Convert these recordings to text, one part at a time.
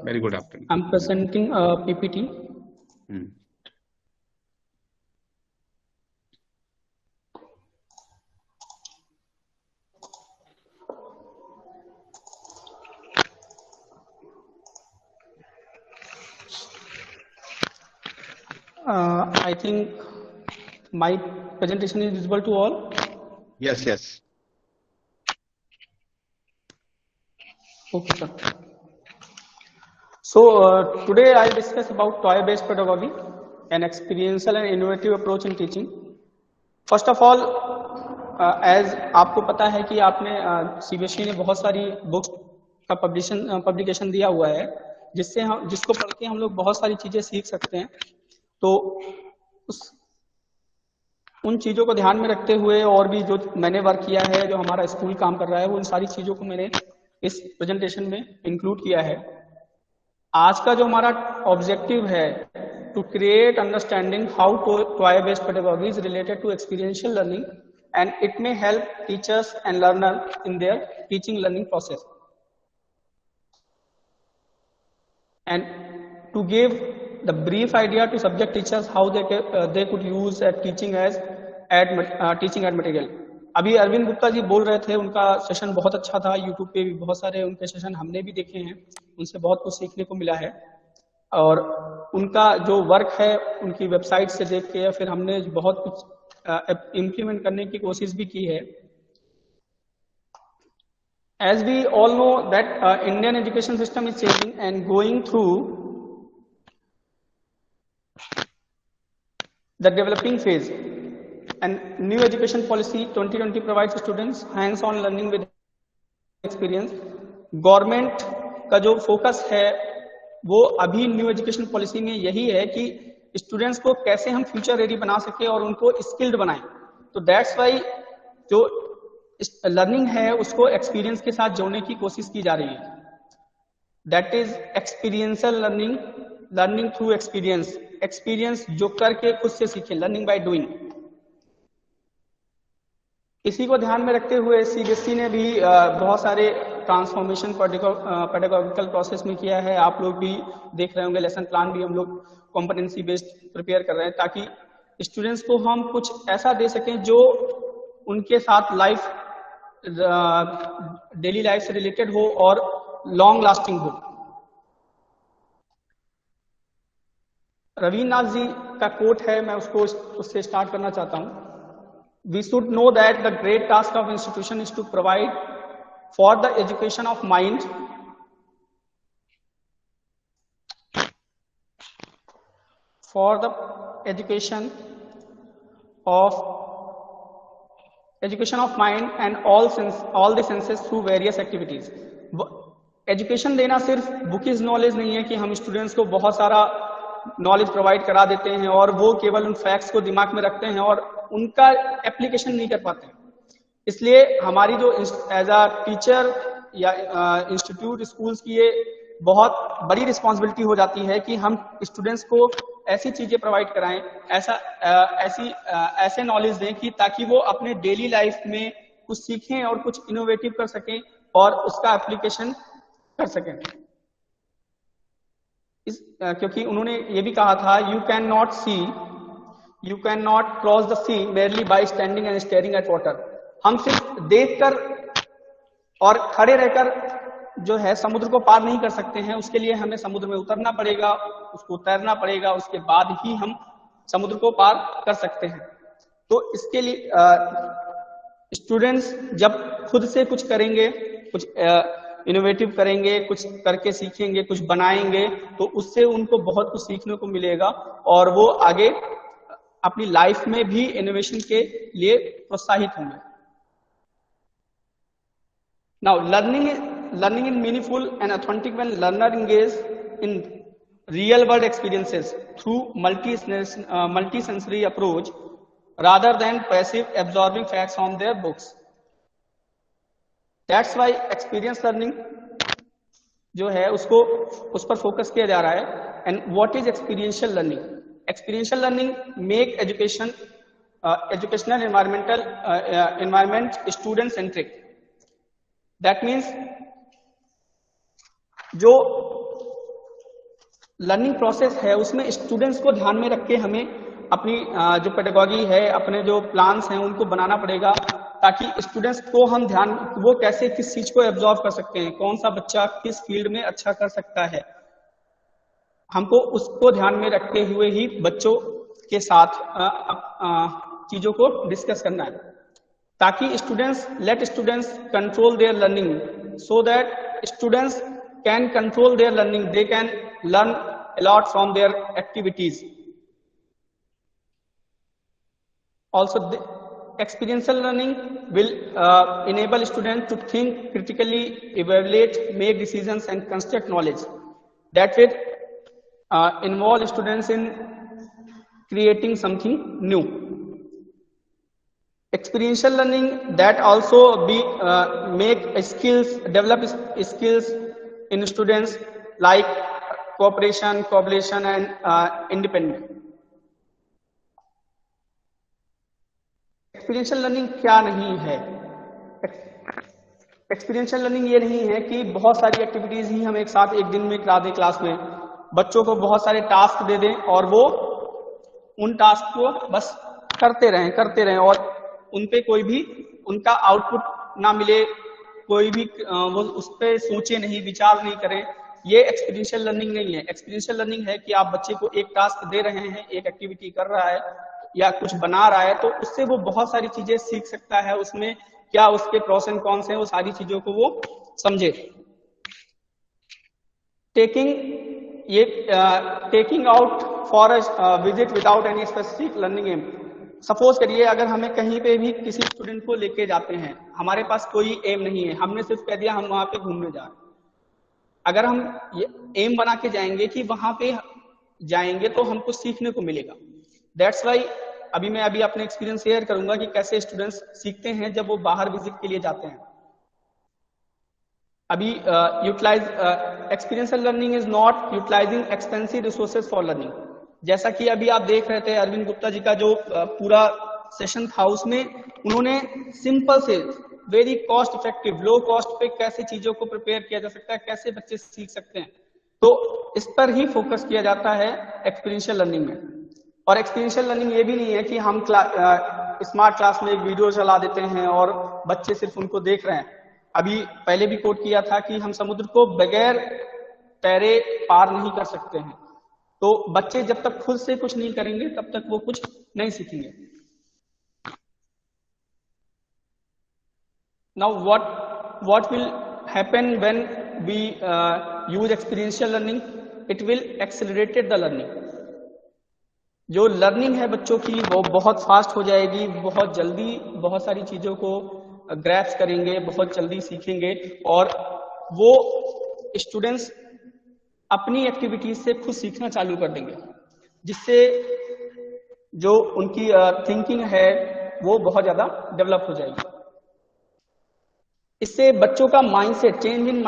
Very good afternoon. I'm presenting a PPT. I think my presentation is visible to all. Yes, yes. Okay, sir. So today I'll discuss about toy-based pedagogy, an experiential and innovative approach in teaching. First of all, as आपको पता है कि आपने CBSE ने बहुत सारी books का publication दिया हुआ है, जिसको पढ़ के हम लोग बहुत सारी चीजें सीख सकते हैं। तो उन चीजों को ध्यान में रखते हुए और भी जो मैंने वर्क किया है, जो हमारा स्कूल काम कर रहा है, वो उन सारी चीजों को मैंने इस प्रेजेंटेशन में इंक्लूड किया है। आज का जो हमारा ऑब्जेक्टिव है, to create understanding how toy based pedagogy is related to experiential learning and it may help teachers and learner in their teaching learning process and to give the brief idea to subject teachers how they could use teaching as teaching ad material. अभी अरविंद गुप्ता जी बोल रहे थे, उनका session बहुत अच्छा था। YouTube पे भी बहुत सारे उनके सेशन हमने भी देखे हैं, उनसे बहुत कुछ सीखने को मिला है। और उनका जो वर्क है उनकी वेबसाइट से देख के फिर हमने बहुत कुछ इम्प्लीमेंट करने की कोशिश भी की है। As we all know that Indian education system is changing and going through the developing phase, and new education policy 2020 provides students hands-on learning with experience. Government का जो फोकस है वो अभी न्यू एजुकेशन पॉलिसी में यही है कि students को कैसे हम फ्यूचर रेडी बना सके और उनको स्किल्ड बनाएं। तो दैट्स वाई जो लर्निंग है उसको एक्सपीरियंस के साथ जोड़ने की कोशिश की जा रही है। That is experiential learning, learning through experience, experience जो करके खुद से सीखे, लर्निंग बाय डूइंग। इसी को ध्यान में रखते हुए सीबीएसई ने भी बहुत सारे ट्रांसफॉर्मेशन पेडागोजिकल प्रोसेस में किया है। आप लोग भी देख रहे होंगे, लेसन प्लान भी हम लोग कॉम्पिटेंसी बेस्ड प्रिपेयर कर रहे हैं ताकि स्टूडेंट्स को हम कुछ ऐसा दे सकें जो उनके साथ लाइफ, डेली लाइफ से रिलेटेड हो और लॉन्ग लास्टिंग हो। रवीन्द्रनाथ जी का कोट है, मैं उससे स्टार्ट करना चाहता हूं। We should know that the great task of institution is to provide for the education of mind, for the education of mind and all the senses through various activities. Education देना सिर्फ bookish knowledge नहीं है कि हम students को बहुत सारा knowledge provide करा देते हैं और वो केवल उन फैक्ट्स को दिमाग में रखते हैं और उनका एप्लीकेशन नहीं कर पाते। इसलिए हमारी जो एज अ टीचर या इंस्टीट्यूट, स्कूल्स की ये बहुत बड़ी रिस्पॉन्सिबिलिटी हो जाती है कि हम स्टूडेंट्स को ऐसी चीजें प्रोवाइड कराएं, ऐसे नॉलेज दें कि ताकि वो अपने डेली लाइफ में कुछ सीखें और कुछ इनोवेटिव कर सकें और उसका एप्लीकेशन कर सकें। क्योंकि उन्होंने ये भी कहा था, you can not cross the sea merely by standing and staring at water. हम सिर्फ देखकर और खड़े रहकर जो है समुद्र को पार नहीं कर सकते हैं, उसके लिए हमें समुद्र में उतरना पड़ेगा, उसको तैरना पड़ेगा, उसके बाद ही हम समुद्र को पार कर सकते हैं। तो इसके लिए स्टूडेंट्स जब खुद से कुछ करेंगे, कुछ इनोवेटिव करेंगे, कुछ करके सीखेंगे, कुछ बनाएंगे, तो उससे उनको बहुत कुछ सीखने को मिलेगा और वो आगे अपनी लाइफ में भी इनोवेशन के लिए प्रोत्साहित होंगे। Now learning is meaningful and authentic when learner engage in real world experiences through multi sensory approach rather than passive absorbing facts from their books. That's why experience learning जो है उसको उस पर फोकस किया जा रहा है। And what is experiential learning? Experiential learning make educational environment student centric. That means जो लर्निंग प्रोसेस है उसमें स्टूडेंट्स को ध्यान में रख के हमें अपनी जो पेडागॉजी है, अपने जो प्लान्स हैं उनको बनाना पड़ेगा, ताकि स्टूडेंट्स को हम ध्यान, वो कैसे किस चीज को एब्जॉर्व कर सकते हैं, कौन सा बच्चा किस फील्ड में अच्छा कर सकता है, हमको उसको ध्यान में रखते हुए ही बच्चों के साथ चीजों को डिस्कस करना है, ताकि let students control their learning, so that students can control their learning, they can learn a lot from their activities. Also, the experiential learning will enable students to think critically, evaluate, make decisions, and construct knowledge. That will involve students in creating something new. Experiential learning that also develop skills in students like cooperation, collaboration, and independence. Experiential learning क्या नहीं है? Experiential learning ये नहीं है कि बहुत सारी activities ही हम एक साथ एक दिन में करा दें क्लास में, बच्चों को बहुत सारे टास्क दे दें और वो उन टास्क को बस करते रहें और उन पे कोई भी उनका आउटपुट ना मिले, कोई भी वो उस पर सोचे नहीं, विचार नहीं करें। ये एक्सपीरियंशियल लर्निंग नहीं है। एक्सपीरियंशियल लर्निंग है कि आप बच्चे को एक टास्क दे रहे हैं, एक एक्टिविटी कर रहा है या कुछ बना रहा है, तो उससे वो बहुत सारी चीजें सीख सकता है, उसमें क्या उसके प्रोस एंड कॉन्स हैं, वो सारी चीजों को वो समझे। Taking out for a visit without any specific learning aim. Suppose करिए अगर हमें कहीं पे भी किसी स्टूडेंट को लेके जाते हैं, हमारे पास कोई एम नहीं है, हमने सिर्फ कह दिया हम वहां पे घूमने जा रहे हैं। अगर हम ये एम बना के जाएंगे कि वहां पे जाएंगे तो हमको सीखने को मिलेगा। दैट्स वाई मैं अभी अपने एक्सपीरियंस शेयर करूंगा कि कैसे स्टूडेंट्स सीखते हैं जब वो बाहर विजिट के लिए जाते हैं। अभी experiential learning is not utilising expensive resources for learning. जैसा कि अभी आप देख रहे थे अरविंद गुप्ता जी का जो पूरा सेशन था, उसमें उन्होंने सिंपल से very cost effective, low cost पे कैसे चीजों को प्रिपेयर किया जा सकता है, कैसे बच्चे सीख सकते हैं, तो इस पर ही फोकस किया जाता है एक्सपीरियंशियल लर्निंग में। और एक्सपीरियंशियल लर्निंग ये भी नहीं है कि हम स्मार्ट क्लास में एक वीडियो चला देते हैं और बच्चे सिर्फ उनको देख रहे हैं। अभी पहले भी कोट किया था कि हम समुद्र को बगैर तैरे पार नहीं कर सकते हैं, तो बच्चे जब तक खुद से कुछ नहीं करेंगे तब तक वो कुछ नहीं सीखेंगे। Now what will happen when we use experiential learning? It will accelerate the learning. जो लर्निंग है बच्चों की वो बहुत फास्ट हो जाएगी, बहुत जल्दी बहुत सारी चीजों को ग्रैप्स करेंगे, बहुत जल्दी सीखेंगे और वो स्टूडेंट्स अपनी एक्टिविटीज से खुद सीखना चालू कर देंगे, जिससे जो उनकी थिंकिंग है वो बहुत ज्यादा डेवलप हो जाएगी। इससे बच्चों का माइंडसेट, चेंज इन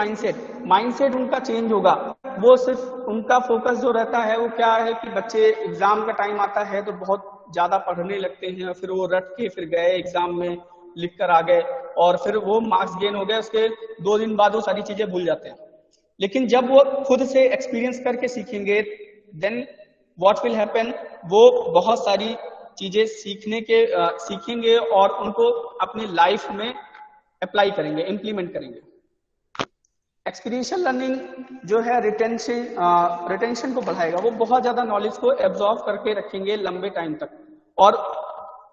माइंडसेट उनका चेंज होगा। वो सिर्फ उनका फोकस जो रहता है वो क्या है कि बच्चे एग्जाम का टाइम आता है तो बहुत ज्यादा पढ़ने लगते हैं, फिर वो रट के फिर गए एग्जाम में लिख कर आ गए और फिर वो मार्क्स गेन हो गए, उसके 2 दिन बाद वो सारी चीजें भूल जाते हैं। लेकिन जब वो खुद से एक्सपीरियंस करके सीखेंगे, देन व्हाट विल हैपन, वो बहुत सारी चीजें सीखेंगे और उनको अपनी लाइफ में अप्लाई करेंगे, इम्प्लीमेंट करेंगे। एक्सपीरियंशियल लर्निंग जो है रिटेंशन को बढ़ाएगा, वो बहुत ज्यादा नॉलेज को एब्जॉर्व करके रखेंगे लंबे टाइम तक, और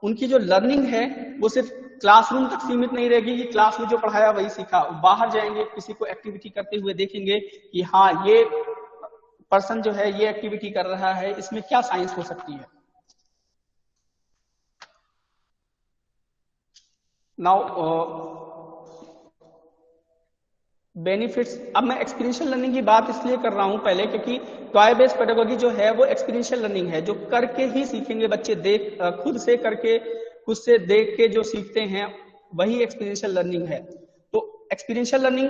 उनकी जो लर्निंग है वो सिर्फ क्लासरूम तक सीमित नहीं रहेगी कि क्लास में जो पढ़ाया वही सीखा। बाहर जाएंगे, किसी को एक्टिविटी करते हुए देखेंगे कि हाँ ये पर्सन जो है ये एक्टिविटी कर रहा है, इसमें क्या साइंस हो सकती है। नाउ बेनिफिट्स, अब मैं एक्सपीरियंशियल लर्निंग की बात इसलिए कर रहा हूं पहले क्योंकि टॉय बेस्ड पेडागोजी जो है वो एक्सपीरियंशियल लर्निंग है, जो करके ही सीखेंगे बच्चे, खुद से करके, खुद से देख के जो सीखते हैं वही एक्सपीरियंशियल लर्निंग है। तो एक्सपीरियंशियल लर्निंग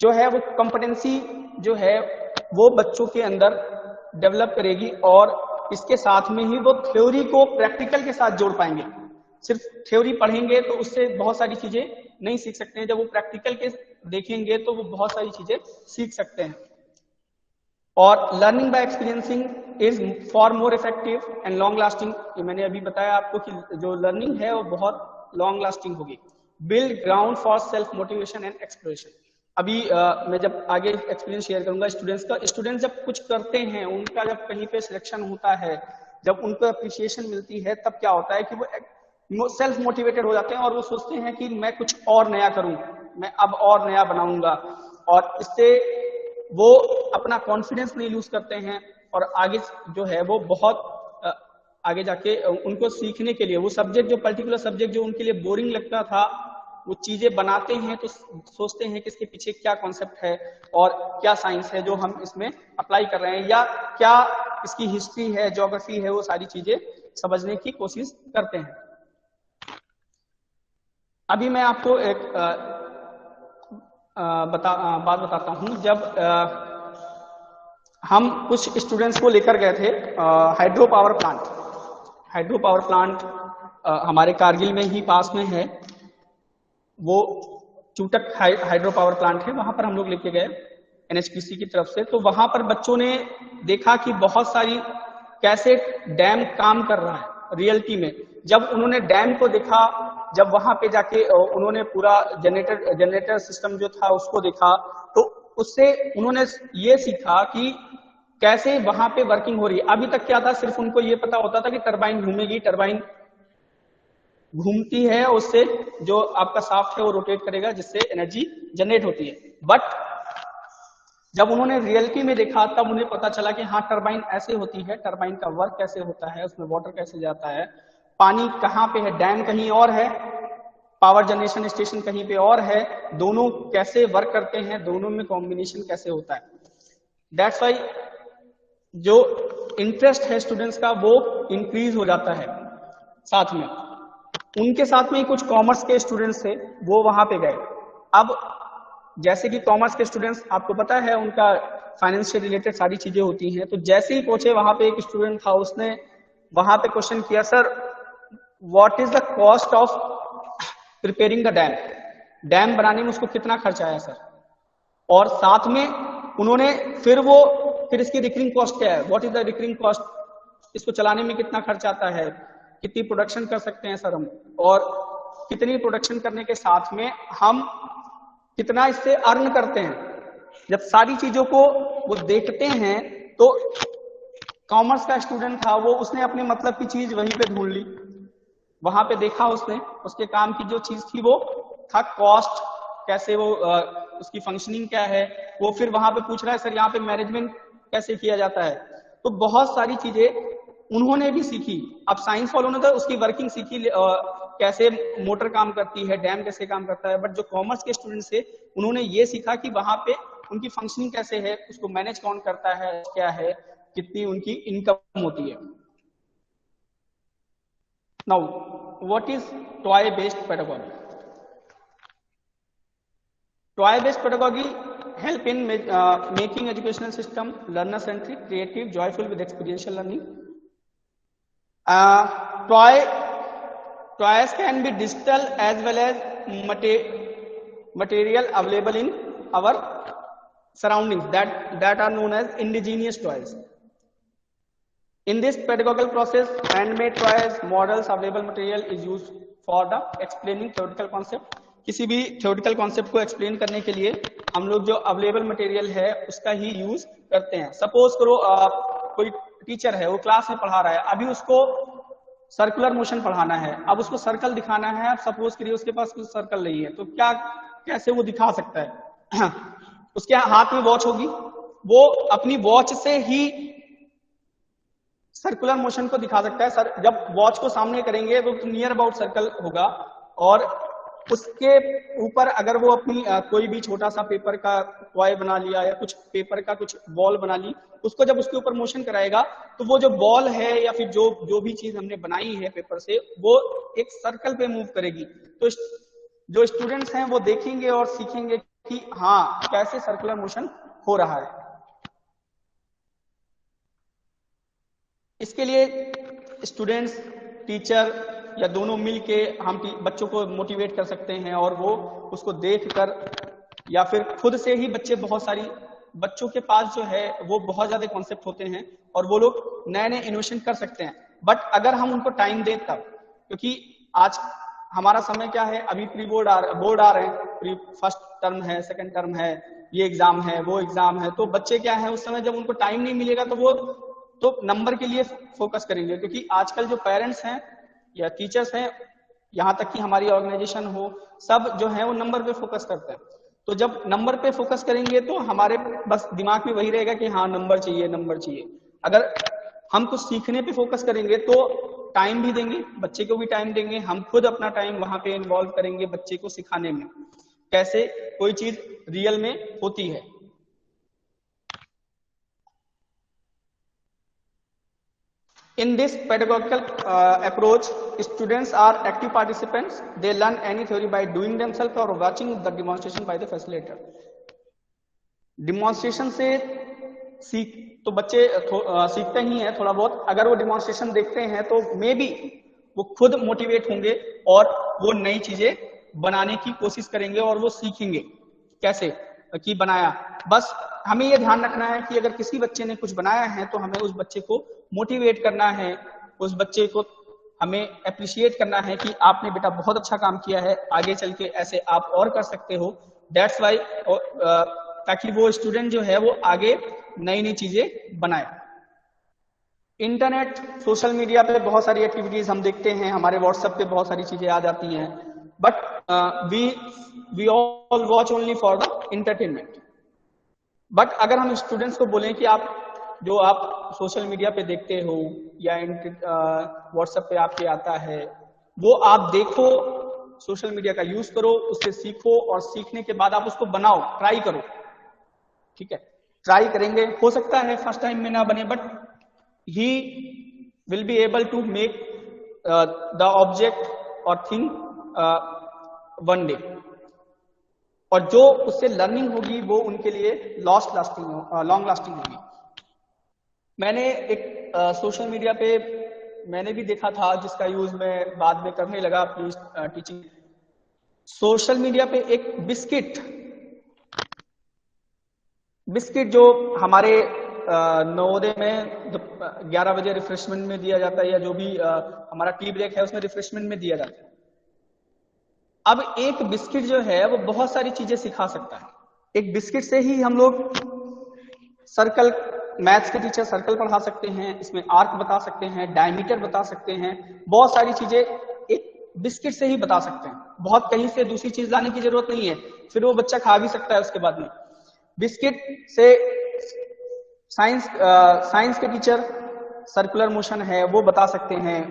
जो है वो कॉम्पिटेंसी जो है वो बच्चों के अंदर डेवलप करेगी और इसके साथ में ही वो थ्योरी को प्रैक्टिकल के साथ जोड़ पाएंगे। सिर्फ थ्योरी पढ़ेंगे तो उससे बहुत सारी चीजें नहीं सीख सकते हैं, जब वो प्रैक्टिकल के देखेंगे तो वो बहुत सारी चीजें सीख सकते हैं। और learning by experiencing is for more effective and long lasting. मैंने अभी बताया आपको कि जो लर्निंग है वो बहुत लॉन्ग लास्टिंग होगी। Build ground for self motivation and exploration. अभी मैं जब आगे एक्सपीरियंस शेयर करूंगा स्टूडेंट्स का, स्टूडेंट्स जब कुछ करते हैं, उनका जब कहीं पे सिलेक्शन होता है, जब उनको अप्रिसिएशन मिलती है, तब क्या होता है कि वो सेल्फ मोटिवेटेड हो जाते हैं और वो सोचते हैं कि मैं कुछ और नया करूं, मैं अब और नया बनाऊंगा, और इससे वो अपना कॉन्फिडेंस नहीं लूज करते हैं और आगे जो है वो बहुत आगे जाके उनको सीखने के लिए वो सब्जेक्ट, जो पर्टिकुलर सब्जेक्ट जो उनके लिए बोरिंग लगता था, वो चीजें बनाते हैं तो सोचते हैं कि इसके पीछे क्या कॉन्सेप्ट है और क्या साइंस है जो हम इसमें अप्लाई कर रहे हैं, या क्या इसकी हिस्ट्री है, ज्योग्राफी है, वो सारी चीजें समझने की कोशिश करते हैं। अभी मैं आपको एक बात बताता हूं। जब हम कुछ स्टूडेंट्स को लेकर गए थे हाइड्रो पावर प्लांट हमारे कारगिल में ही पास में है, वो चूटक हाइड्रो पावर प्लांट है, वहां पर हम लोग लेके गए NHPC की तरफ से। तो वहां पर बच्चों ने देखा कि बहुत सारी कैसे डैम काम कर रहा है रियलिटी में। जब उन्होंने डैम को देखा, जब वहां पे जाके उन्होंने पूरा जनरेटर सिस्टम जो था उसको देखा, तो उससे उन्होंने ये सीखा कि कैसे वहां पे वर्किंग हो रही है। अभी तक क्या था, सिर्फ उनको ये पता होता था कि टरबाइन घूमेगी, टरबाइन घूमती है, उससे जो आपका शाफ्ट है वो रोटेट करेगा, जिससे एनर्जी जनरेट होती है। बट जब उन्होंने रियलिटी में देखा, तब उन्हें पता चला कि हाँ, टरबाइन ऐसे होती है, टरबाइन का वर्क कैसे होता है, उसमें वाटर कैसे जाता है, पानी कहाँ पे है, डैम कहीं और है, पावर जनरेशन स्टेशन कहीं पे और है, दोनों कैसे वर्क करते हैं, दोनों में कॉम्बिनेशन कैसे होता है। दैट्स वाई जो इंटरेस्ट है स्टूडेंट्स का वो इंक्रीज हो जाता है। साथ में उनके साथ में ही कुछ कॉमर्स के स्टूडेंट्स थे, वो वहां पे गए। अब जैसे कि कॉमर्स के स्टूडेंट्स, आपको पता है उनका फाइनेंस से रिलेटेड सारी चीजें होती हैं, तो जैसे ही पहुंचे वहां पे एक स्टूडेंट था, उसने वहां पे क्वेश्चन किया, sir what is the cost of preparing the dam, dam बनाने में उसको कितना खर्चा आया सर। और साथ में उन्होंने फिर इसकी रिकरिंग कॉस्ट क्या है, what is the recurring cost, इसको चलाने में कितना खर्च आता है, कितनी प्रोडक्शन कर सकते हैं सर हम, और कितनी प्रोडक्शन करने के साथ में हम कितना इससे अर्न करते हैं। जब सारी चीजों को वो देखते हैं, तो कॉमर्स का स्टूडेंट था, वो उसने अपने मतलब की चीज वहीं पे ढूंढ ली, वहां पे देखा उसने, उसके काम की जो चीज थी वो था कॉस्ट, कैसे वो उसकी फंक्शनिंग क्या है, वो फिर वहां पे पूछ रहा है सर यहाँ पे मैनेजमेंट कैसे किया जाता है। तो बहुत सारी चीजें उन्होंने भी सीखी। अब साइंस वालों ने तो उसकी वर्किंग सीखी, कैसे मोटर काम करती है, डैम कैसे काम करता है, बट जो कॉमर्स के स्टूडेंट्स थे उन्होंने ये सीखा कि वहां पे उनकी फंक्शनिंग कैसे है, उसको मैनेज कौन करता है, क्या है, कितनी उनकी इनकम होती है। Now what is toy based pedagogy? Toy based pedagogy help in making educational system learner centric, creative, joyful with experiential learning. Toys can be digital as well as material available in our surroundings that are known as indigenous toys. In this pedagogical process, handmade toys, models, available material is used for the explaining theoretical concept. किसी भी theoretical concept को explain करने के लिए हम लोग जो available material है उसका ही यूज करते हैं। सपोज करो कोई टीचर है, वो क्लास में पढ़ा रहा है, अभी उसको सर्कुलर मोशन पढ़ाना है, अब उसको सर्कल दिखाना है। अब सपोज करिए उसके पास कुछ सर्कल नहीं है, तो कैसे वो दिखा सकता है? उसके हाथ में वॉच होगी, वो अपनी वॉच से ही सर्कुलर मोशन को दिखा सकता है। जब वॉच को सामने करेंगे तो नियर अबाउट सर्कल होगा, और उसके ऊपर अगर वो अपनी कोई भी छोटा सा पेपर का टॉय बना लिया या कुछ पेपर का कुछ बॉल बना ली, उसको जब उसके ऊपर मोशन कराएगा तो वो जो बॉल है या फिर जो भी चीज हमने बनाई है पेपर से, वो एक सर्कल पे मूव करेगी। तो जो स्टूडेंट्स हैं वो देखेंगे और सीखेंगे कि हाँ, कैसे सर्कुलर मोशन हो रहा है। इसके लिए स्टूडेंट्स, टीचर या दोनों मिलके हम बच्चों को मोटिवेट कर सकते हैं, और वो उसको देखकर या फिर खुद से ही बच्चे बहुत सारी बच्चों के पास जो है वो बहुत ज्यादा कॉन्सेप्ट होते हैं और वो लोग नए नए इनोवेशन कर सकते हैं, बट अगर हम उनको टाइम दें तब, क्योंकि आज हमारा समय क्या है, अभी प्री बोर्ड आ रहे हैं, प्री फर्स्ट टर्म है, सेकंड टर्म है, ये एग्जाम है, वो एग्जाम है, तो बच्चे क्या है उस समय जब उनको टाइम नहीं मिलेगा तो वो तो नंबर के लिए फोकस करेंगे, क्योंकि आजकल जो पेरेंट्स हैं या टीचर्स हैं, यहाँ तक कि हमारी ऑर्गेनाइजेशन हो, सब जो है वो नंबर पे फोकस करते हैं। तो जब नंबर पे फोकस करेंगे तो हमारे बस दिमाग में वही रहेगा कि हाँ नंबर चाहिए, नंबर चाहिए। अगर हम कुछ सीखने पे फोकस करेंगे तो टाइम भी देंगे, बच्चे को भी टाइम देंगे, हम खुद अपना टाइम वहां पे इन्वॉल्व करेंगे बच्चे को सिखाने में कैसे कोई चीज रियल में होती है। In this pedagogical approach, students are active participants. They learn any theory by doing themselves or watching the demonstration by the facilitator. Demonstration से तो बच्चे सीखते ही हैं थोड़ा बहुत, अगर वो डिमॉन्स्ट्रेशन देखते हैं तो मे बी वो खुद मोटिवेट होंगे और वो नई चीजें बनाने की कोशिश करेंगे और वो सीखेंगे कैसे कि बनाया। बस हमें ये ध्यान रखना है कि अगर किसी बच्चे ने कुछ बनाया है तो हमें उस बच्चे को मोटिवेट करना है, उस बच्चे को हमें अप्रिशिएट करना है कि आपने बेटा बहुत अच्छा काम किया है, आगे चल के ऐसे आप और कर सकते हो। दैट्स वाई ताकि वो स्टूडेंट जो है वो आगे नई नई चीजें बनाए। इंटरनेट, सोशल मीडिया पे बहुत सारी एक्टिविटीज हम देखते हैं, हमारे व्हाट्सएप पे बहुत सारी चीजें आ जाती हैं, but we all watch only for the entertainment. But अगर हम स्टूडेंट्स को बोलें कि आप सोशल मीडिया पे देखते हो या व्हाट्सएप पे आपके आता है, वो आप देखो, सोशल मीडिया का यूज करो, उससे सीखो और सीखने के बाद आप उसको बनाओ, ट्राई करो, ठीक है। ट्राई करेंगे, हो सकता है फर्स्ट टाइम में ना बने, but he will be able to make the object और थिंग वन डे, और जो उससे लर्निंग होगी वो उनके लिए लॉन्ग लास्टिंग होगी। मैंने एक सोशल मीडिया पे मैंने भी देखा था, जिसका यूज मैं बाद में करने लगा अपनी टीचिंग। सोशल मीडिया पे एक बिस्किट जो हमारे नवोदय में 11 बजे रिफ्रेशमेंट में दिया जाता है, या जो भी हमारा टी ब्रेक है उसमें रिफ्रेशमेंट में दिया जाता है। अब एक बिस्किट जो है वो बहुत सारी चीजें सिखा सकता है। एक बिस्किट से ही हम लोग सर्कल, मैथ्स के टीचर सर्कल पढ़ा सकते हैं, इसमें आर्क बता सकते हैं, डायमीटर बता सकते हैं, बहुत सारी चीजें एक बिस्किट से ही बता सकते हैं। बहुत कहीं से दूसरी चीज लाने की जरूरत नहीं है, फिर वो बच्चा खा भी सकता है उसके बाद में। बिस्किट से साइंस के टीचर सर्कुलर मोशन है वो बता सकते हैं,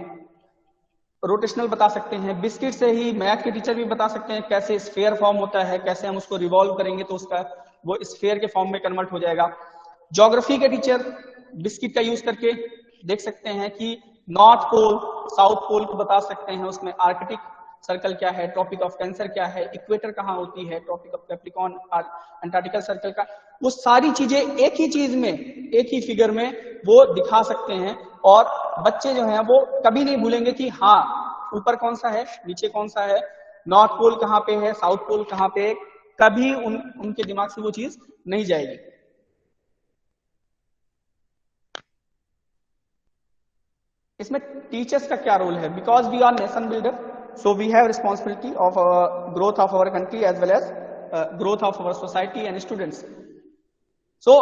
रोटेशनल बता सकते हैं। बिस्किट से ही मैथ के टीचर भी बता सकते हैं कैसे स्फेयर फॉर्म होता है, कैसे हम उसको रिवॉल्व करेंगे तो उसका वो स्फेयर के फॉर्म में कन्वर्ट हो जाएगा। ज्योग्राफी के टीचर बिस्किट का यूज करके देख सकते हैं कि नॉर्थ पोल साउथ पोल को बता सकते हैं, उसमें आर्कटिक सर्कल क्या है, ट्रॉपिक ऑफ कैंसर क्या है, इक्वेटर कहाँ होती है, ट्रॉपिक ऑफ कैप्रिकॉर्न, अंटार्कटिकल सर्कल का, वो सारी चीजें एक ही चीज में, एक ही फिगर में वो दिखा सकते हैं। और बच्चे जो हैं वो कभी नहीं भूलेंगे कि हाँ ऊपर कौन सा है, नीचे कौन सा है, नॉर्थ पोल कहाँ पे है, साउथ पोल कहाँ पे है, कभी उनके दिमाग से वो चीज नहीं जाएगी। इसमें टीचर्स का क्या रोल है? Because we are nation builder, so we have responsibility of growth of our country as well as growth of our society and students. So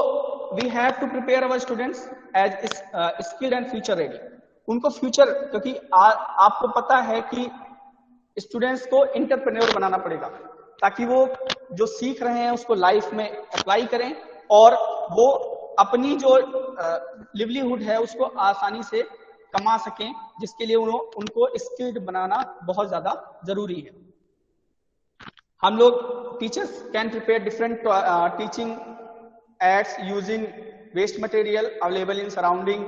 we have to prepare our students as skilled and future ready. उनको future, क्योंकि आपको पता है कि students को entrepreneur बनाना पड़ेगा ताकि वो जो सीख रहे हैं उसको लाइफ में अप्लाई करें और वो अपनी जो लिवलीहुड है उसको आसानी से कमा सकें, जिसके लिए उनको स्किल्ड बनाना बहुत ज्यादा जरूरी है। हम लोग teachers can prepare different teaching aids using waste material available in surrounding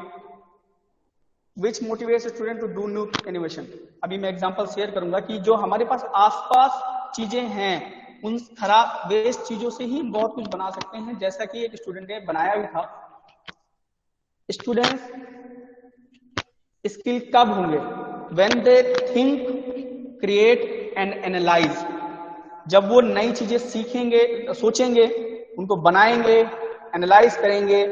which motivates student to do new innovation. अभी मैं एग्जांपल शेयर करूंगा कि जो हमारे पास आसपास चीजें हैं उन खराब वेस्ट चीजों से ही बहुत कुछ बना सकते हैं, जैसा कि एक स्टूडेंट ने बनाया भी था। स्टूडेंट्स स्किल कब होंगे? When they think, create and analyse. जब वो नई चीजें सीखेंगे, सोचेंगे, उनको बनाएंगे एनालाइज करेंगे,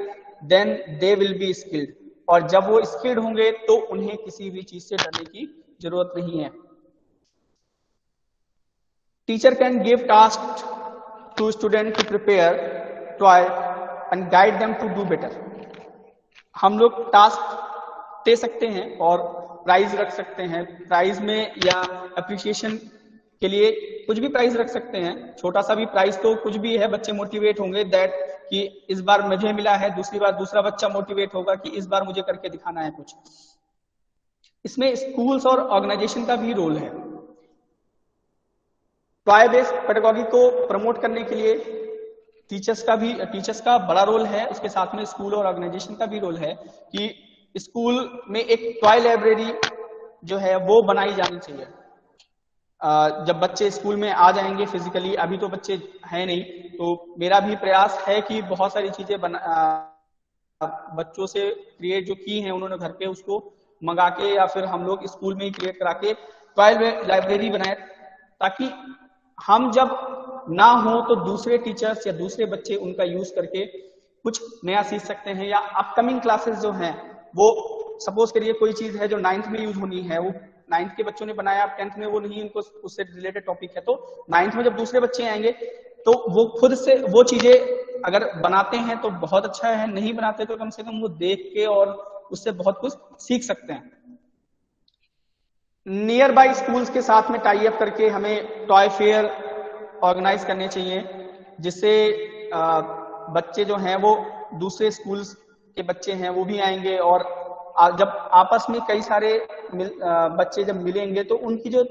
then they will be skilled. और जब वो स्किल्ड होंगे तो उन्हें किसी भी चीज से डरने की जरूरत नहीं है। Teacher can give task to student to prepare toy and guide them to do better. हम लोग टास्क दे सकते हैं और प्राइज रख सकते हैं। प्राइज में या अप्रिसिएशन के लिए कुछ भी प्राइज रख सकते हैं, छोटा सा भी प्राइज तो कुछ भी है, बच्चे मोटिवेट होंगे दैट कि इस बार मुझे मिला है, दूसरी बार दूसरा बच्चा मोटिवेट होगा कि इस बार मुझे करके दिखाना है कुछ। इसमें स्कूल्स और ऑर्गेनाइजेशन का भी रोल है। टॉय बेस्ड पेडागॉजी को प्रमोट करने के लिए टीचर्स का बड़ा रोल है, उसके साथ में स्कूल और ऑर्गेनाइजेशन का भी रोल है कि स्कूल में एक टॉय लाइब्रेरी जो है वो बनाई जानी चाहिए। जब बच्चे स्कूल में आ जाएंगे फिजिकली, अभी तो बच्चे हैं नहीं, तो मेरा भी प्रयास है कि बहुत सारी चीजें बच्चों से क्रिएट जो की हैं उन्होंने घर पे, उसको मंगा के या फिर हम लोग स्कूल में ही क्रिएट करा के टॉय लाइब्रेरी बनाए, ताकि हम जब ना हो तो दूसरे टीचर्स या दूसरे बच्चे उनका यूज करके कुछ नया सीख सकते हैं। या अपकमिंग क्लासेस जो हैं वो सपोज करिए कोई चीज है जो 9th में यूज होनी है, वो 9th के बच्चों ने बनाया, अब 10th में वो नहीं, उनको उससे रिलेटेड टॉपिक है, तो 9th में जब दूसरे बच्चे आएंगे तो वो खुद से वो चीजें अगर बनाते हैं तो बहुत अच्छा है, नहीं बनाते तो कम से कम वो देख के और उससे बहुत कुछ सीख सकते हैं। नियर बाय स्कूल्स के साथ में टाई अप करके हमें टॉय फेयर ऑर्गेनाइज करने चाहिए, जिससे बच्चे जो हैं वो दूसरे स्कूल्स के बच्चे हैं वो भी आएंगे, और जब आपस में कई सारे बच्चे जब मिलेंगे तो उनकी जो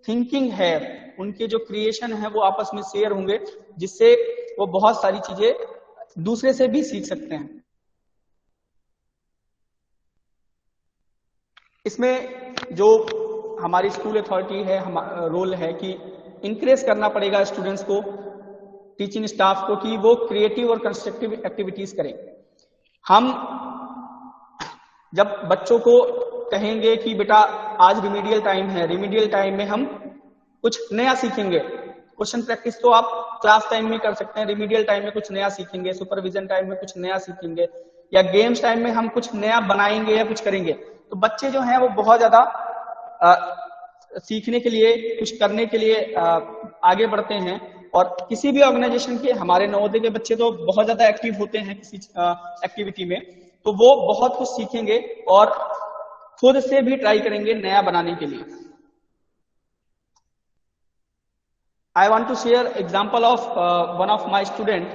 थिंकिंग है, उनके जो क्रिएशन है वो आपस में शेयर होंगे, जिससे वो बहुत सारी चीजें दूसरे से भी सीख सकते हैं। इसमें जो हमारी स्कूल अथॉरिटी है, रोल है कि इंकरेज करना पड़ेगा स्टूडेंट्स को, टीचिंग स्टाफ को, कि वो क्रिएटिव और कंस्ट्रक्टिव एक्टिविटीज करें। हम जब बच्चों को कहेंगे कि बेटा आज रिमीडियल टाइम है, रिमीडियल टाइम में हम कुछ नया सीखेंगे, क्वेश्चन प्रैक्टिस तो आप क्लास टाइम में कर सकते हैं, रिमीडियल टाइम में कुछ नया सीखेंगे, सुपरविजन टाइम में कुछ नया सीखेंगे, या गेम्स टाइम में हम कुछ नया बनाएंगे या कुछ करेंगे, तो बच्चे जो हैं वो बहुत ज्यादा सीखने के लिए, कुछ करने के लिए आगे बढ़ते हैं। और किसी भी ऑर्गेनाइजेशन के, हमारे नवोदय के बच्चे तो बहुत ज्यादा एक्टिव होते हैं किसी एक्टिविटी में, तो वो बहुत कुछ सीखेंगे और खुद से भी ट्राई करेंगे नया बनाने के लिए। I want to share example of one of my student,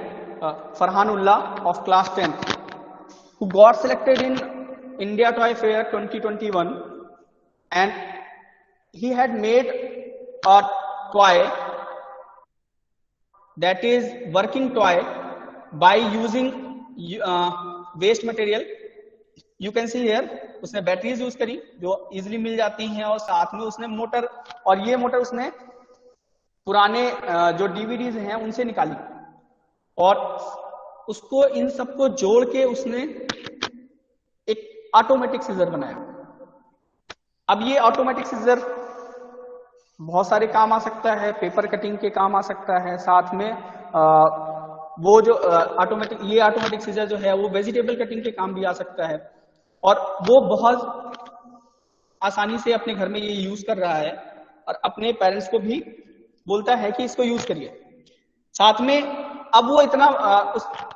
Farhanullah of class 10th, who got selected in India Toy Fair 2021, and he had made a toy that is working toy by using waste material. You can see here, उसने batteries use करी जो easily मिल जाती हैं, और साथ में उसने motor, और ये मोटर उसने पुराने जो डीवीडीज हैं उनसे निकाली, और उसको इन सबको जोड़ के उसने एक ऑटोमेटिक सीजर बनाया। अब ये ऑटोमेटिक सीजर बहुत सारे काम आ सकता है, पेपर कटिंग के काम आ सकता है, साथ में वो जो ऑटोमेटिक सीजर जो है वो वेजिटेबल कटिंग के काम भी आ सकता है, और वो बहुत आसानी से अपने घर में ये यूज कर रहा है और अपने पेरेंट्स को भी बोलता है कि इसको यूज करिए। साथ में अब वो इतना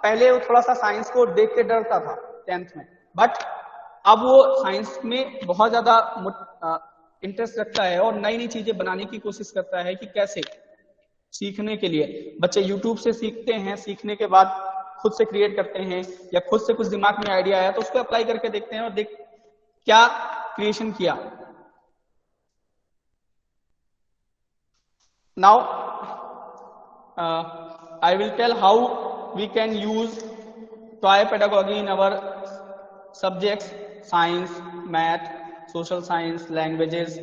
पहले वो थोड़ा सा साइंस को देख के डरता था 10th में, बट अब वो साइंस में बहुत ज्यादा इंटरेस्ट रखता है और नई नई चीजें बनाने की कोशिश करता है कि कैसे सीखने के लिए। बच्चे यूट्यूब से सीखते हैं, सीखने के बाद खुद से क्रिएट करते हैं, या खुद से कुछ दिमाग में आइडिया आया तो उसको अप्लाई करके देखते हैं और क्या क्रिएशन किया। Now, I will tell how we can use toy pedagogy in our subjects: science, math, social science, languages.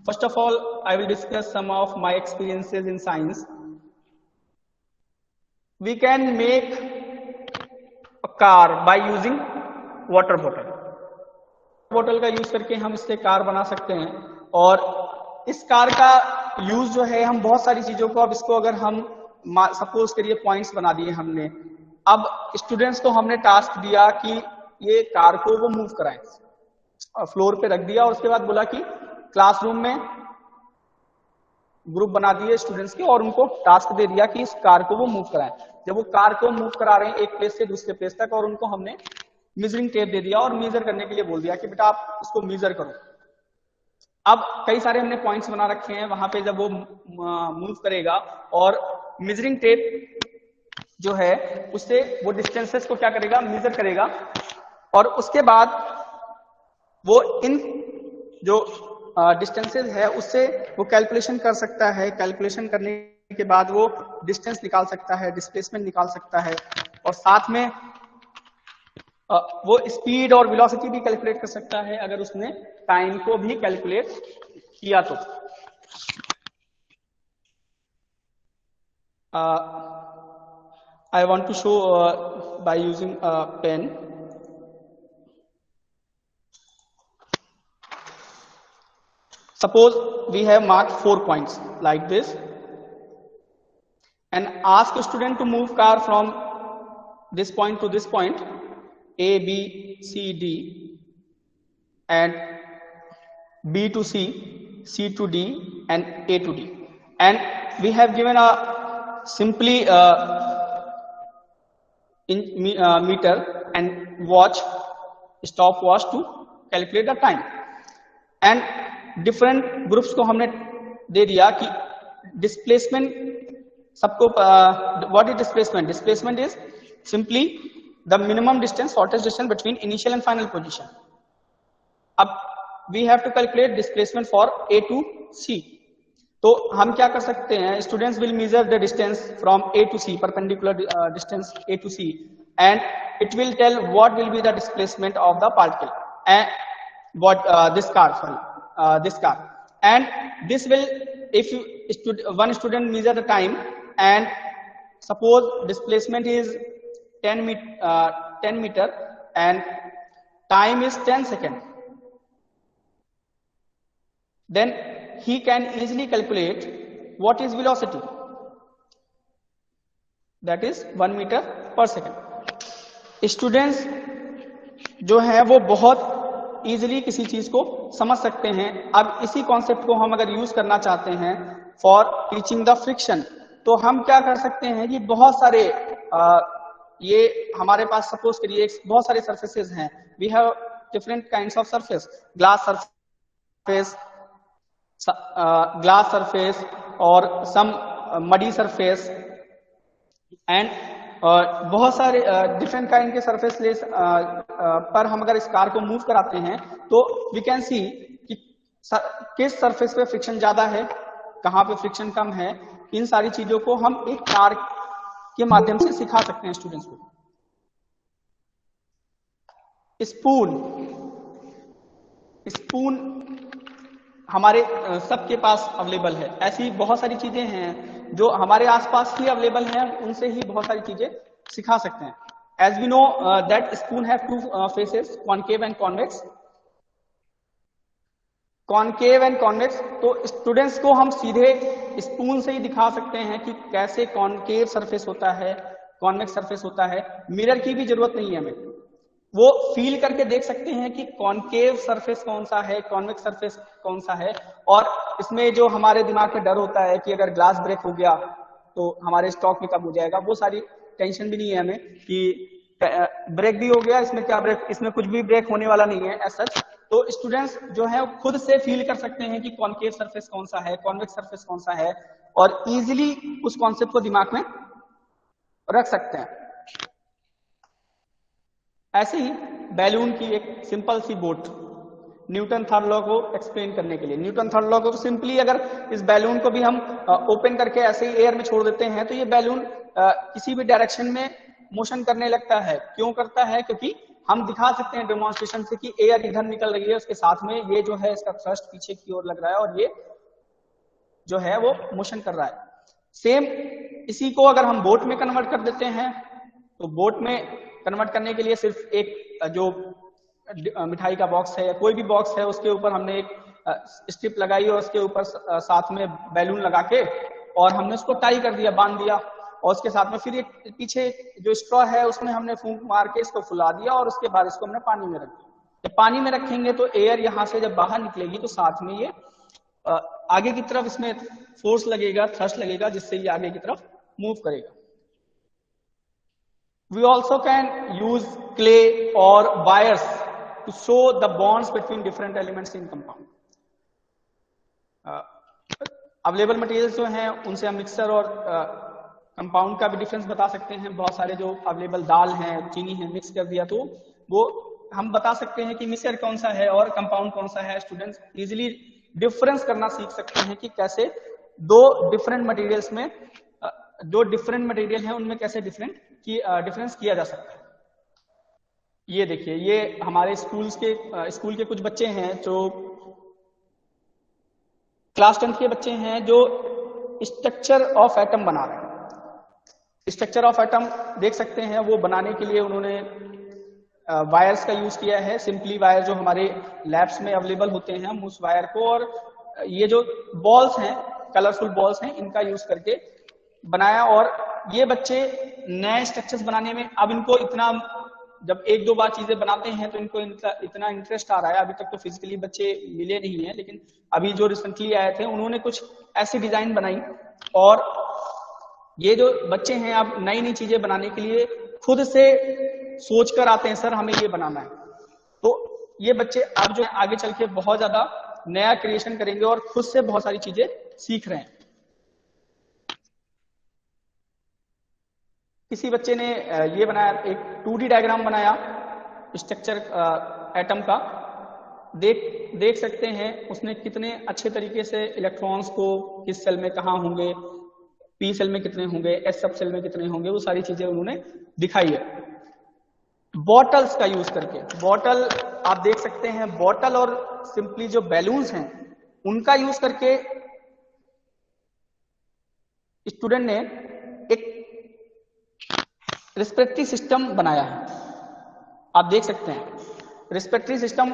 First of all, I will discuss some of my experiences in science. We can make a car by using water bottle. Bottle का use करके हम इससे car बना सकते हैं, और इस car का यूज जो है हम बहुत सारी चीजों को, अब इसको अगर हम सपोज करिए पॉइंट्स बना दिए हमने। अब स्टूडेंट्स को हमने टास्क दिया कि ये कार को वो मूव कराएं, फ्लोर पे रख दिया और उसके बाद बोला कि क्लासरूम में ग्रुप बना दिए स्टूडेंट्स के और उनको टास्क दे दिया कि इस कार को वो मूव कराएं। जब वो कार को मूव करा रहे हैं एक प्लेस से दूसरे प्लेस तक, और उनको हमने मेजरिंग टेप दे दिया और मेजर करने के लिए बोल दिया कि बेटा आप इसको मेजर करो। अब कई सारे हमने पॉइंट्स बना रखे हैं, वहां पे जब वो मूव करेगा और मेजरिंग टेप जो है उससे वो डिस्टेंसेस को क्या करेगा, मेजर करेगा, और उसके बाद वो इन जो डिस्टेंसेस है उससे वो कैलकुलेशन कर सकता है। कैलकुलेशन करने के बाद वो डिस्टेंस निकाल सकता है, डिस्प्लेसमेंट निकाल सकता है, और साथ में वो स्पीड और वेलोसिटी भी कैलकुलेट कर सकता है अगर उसने टाइम को भी कैलकुलेट किया तो। I want to show by using a pen. Suppose we have marked 4 points like this and ask a student to move car from this point to this point, A, B, C, D, and B to C, C to D, and A to D. And we have given a simply meter and watch, stopwatch to calculate the time. And different groups को हमने दे दिया कि displacement सबको what is displacement? Displacement is simply the minimum distance, shortest distance between initial and final position. अब we have to calculate displacement for A to C. तो हम क्या कर सकते हैं, students will measure the distance from A to C, perpendicular distance A to C, and it will tell what will be the displacement of the particle and what this car, and this will, if one student measure the time and suppose displacement is 10 meter and time is 10 seconds, then he can easily calculate what is velocity, that is 1 meter per second. Students जो है वो बहुत easily किसी चीज को समझ सकते हैं। अब इसी कॉन्सेप्ट को हम अगर यूज करना चाहते हैं फॉर टीचिंग द फ्रिक्शन, तो हम क्या कर सकते हैं कि बहुत सारे ये हमारे पास सपोज करिए बहुत सारे सरफेसेस हैं। We have different kinds of surface, glass surface और सम मडी सरफेस एंड बहुत सारे डिफरेंट काइंड के सरफेस पर हम अगर इस कार को मूव कराते हैं तो वी कैन सी कि किस सरफेस पे फ्रिक्शन ज्यादा है, कहाँ पे फ्रिक्शन कम है। इन सारी चीजों को हम एक कार के माध्यम से सिखा सकते हैं स्टूडेंट्स को। स्पून हमारे सबके पास अवेलेबल है। ऐसी बहुत सारी चीजें हैं जो हमारे आसपास ही अवेलेबल हैं, उनसे ही बहुत सारी चीजें सिखा सकते हैं। As we know that spoon have two faces, concave and convex. Concave and convex, तो स्टूडेंट्स को हम सीधे स्पून से ही दिखा सकते हैं कि कैसे कॉनकेव सरफेस होता है, कॉन्वेक्स सरफेस होता है। मिरर की भी जरूरत नहीं है हमें, वो फील करके देख सकते हैं कि कॉनकेव सरफेस कौन सा है, कॉन्वेक्स सरफेस कौन सा है। और इसमें जो हमारे दिमाग में डर होता है कि अगर ग्लास ब्रेक हो गया तो हमारे स्टॉक में कब हो जाएगा, वो सारी टेंशन भी नहीं है हमें कि ब्रेक भी हो गया, इसमें क्या ब्रेक, इसमें कुछ भी ब्रेक होने वाला नहीं है एज सच। तो स्टूडेंट्स जो है खुद से फील कर सकते हैं कि कॉनकेव सरफेस कौन सा है, कॉन्वेक्स सरफेस कौन सा है, और इजीली उस कॉन्सेप्ट को दिमाग में रख सकते हैं। ऐसे ही बैलून की एक सिंपल सी बोट, न्यूटन थर्ड लॉ को एक्सप्लेन करने के लिए। न्यूटन थर्ड लॉ को तो सिंपली अगर इस बैलून को भी हम ओपन करके ऐसे ही एयर में छोड़ देते हैं तो ये बैलून किसी भी डायरेक्शन में मोशन करने लगता है। क्यों करता है? क्योंकि हम दिखा सकते हैं डेमोन्स्ट्रेशन से कि एयर इधर निकल रही है, उसके साथ में ये जो है इसका थ्रस्ट पीछे की ओर लग रहा है और ये जो है वो मोशन कर रहा है। सेम इसी को अगर हम बोट में कन्वर्ट कर देते हैं तो बोट में कन्वर्ट करने के लिए सिर्फ एक जो मिठाई का बॉक्स है या कोई भी बॉक्स है उसके ऊपर हमने एक स्ट्रिप लगाई और उसके ऊपर साथ में बैलून लगा के और हमने उसको टाई कर दिया, बांध दिया, और उसके साथ में फिर ये पीछे जो स्ट्रॉ है उसमें हमने फूंक मार के इसको फुला दिया और उसके बाद इसको हमने पानी में रख दिया। जब पानी में रखेंगे तो एयर यहाँ से जब बाहर निकलेगी तो साथ में ये आगे की तरफ इसमें फोर्स लगेगा, थ्रस्ट लगेगा, जिससे ये आगे की तरफ मूव करेगा। We also can use clay or wires to show the bonds between different elements in compound. Available materials जो हैं उनसे हम मिक्सर और कंपाउंड का भी डिफरेंस बता सकते हैं। बहुत सारे जो अवेलेबल दाल हैं, चीनी है, मिक्स कर दिया तो वो हम बता सकते हैं कि मिक्सर कौन सा है और कंपाउंड कौन सा है। स्टूडेंट्स इजीली डिफरेंस करना सीख सकते हैं कि कैसे दो डिफरेंट मटेरियल्स में जो डिफरेंट मटेरियल है उनमें कैसे डिफरेंस किया जा सकता है। ये देखिए, ये हमारे स्कूल के कुछ बच्चे हैं जो क्लास 10 के बच्चे हैं जो स्ट्रक्चर ऑफ एटम बना रहे हैं। स्ट्रक्चर ऑफ एटम देख सकते हैं, वो बनाने के लिए उन्होंने वायर्स का यूज किया है। सिंपली वायर जो हमारे लैब्स में अवेलेबल होते हैं, हम उस वायर को और ये जो बॉल्स हैं, कलरफुल बॉल्स हैं, इनका यूज करके बनाया। और ये बच्चे नए स्ट्रक्चर्स बनाने में अब इनको इतना, जब एक दो बार चीजें बनाते हैं तो इनको इतना इंटरेस्ट आ रहा है। अभी तक तो फिजिकली बच्चे मिले नहीं हैं, लेकिन अभी जो रिसेंटली आए थे उन्होंने कुछ ऐसी डिजाइन बनाई। और ये जो बच्चे हैं अब नई नई चीजें बनाने के लिए खुद से सोच कर आते हैं, सर हमें ये बनाना है। तो ये बच्चे अब जो आगे चल के बहुत ज्यादा नया क्रिएशन करेंगे और खुद से बहुत सारी चीजें सीख रहे हैं। किसी बच्चे ने ये बनाया, एक 2D डायग्राम बनाया स्ट्रक्चर एटम का। देख सकते हैं उसने कितने अच्छे तरीके से इलेक्ट्रॉन्स को किस सेल में कहाँ होंगे, पी सेल में कितने होंगे, एस सब सेल में कितने होंगे, वो सारी चीजें उन्होंने दिखाई है बॉटल्स का यूज करके। बॉटल आप देख सकते हैं, बॉटल और सिंपली जो बैलून्स हैं उनका यूज करके स्टूडेंट ने एक रेस्पिरेटरी सिस्टम बनाया है। आप देख सकते हैं रेस्पिरेटरी सिस्टम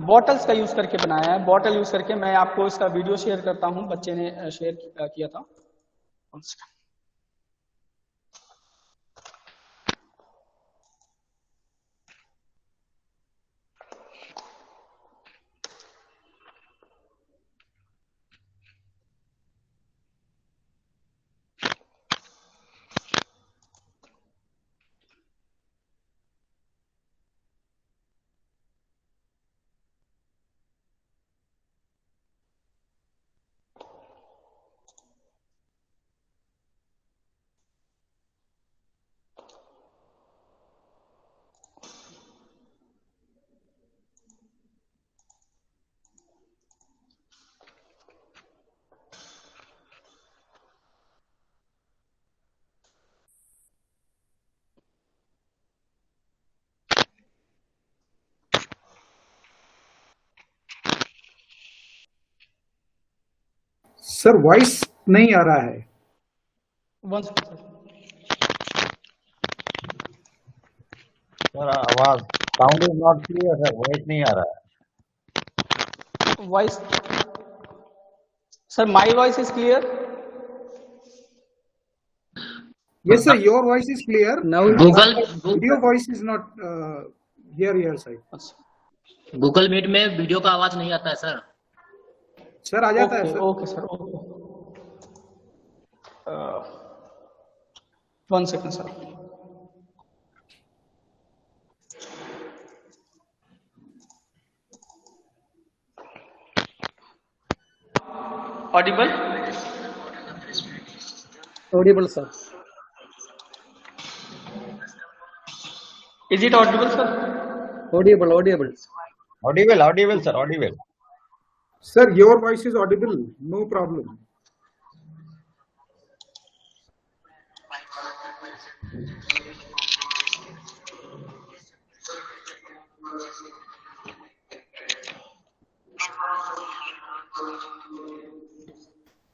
बॉटल्स का यूज करके बनाया है। बॉटल यूज करके मैं आपको इसका वीडियो शेयर करता हूं, बच्चे ने शेयर किया था। सर वॉइस नहीं आ रहा है। सर आवाज sound is not clear sir, voice नहीं आ रहा है। Voice sir, my voice is clear. Yes sir, your voice is clear. Now Video voice is not here your side. Google Meet में video का आवाज नहीं आता है सर। सर आ जाता है sir. Okay sir, okay. 1 second sir. Audible? Audible sir. Is it audible sir? Audible sir, audible. Sir, your voice is audible, no problem.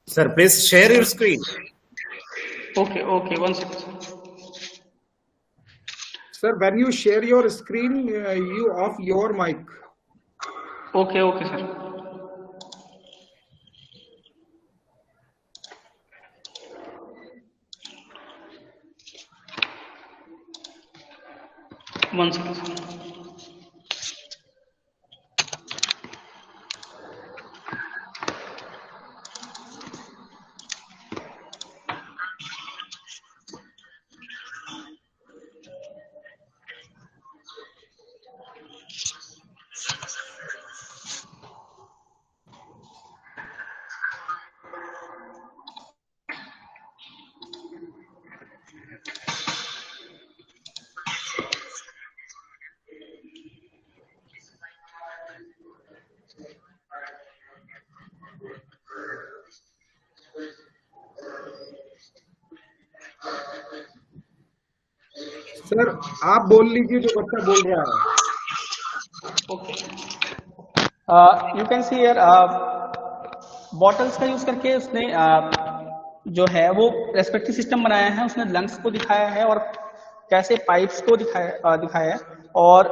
Sir, please share your screen. Okay, 1 second sir. Sir, when you share your screen, you off your mic. Okay sir. 1 second. Sir आप बोल लीजिए जो बच्चा बोल रहा है. Okay, you can see here bottles का use करके उसने जो है वो रेस्पिरेटरी सिस्टम बनाया है, उसने लंग्स को दिखाया है और कैसे पाइप्स को दिखाया है और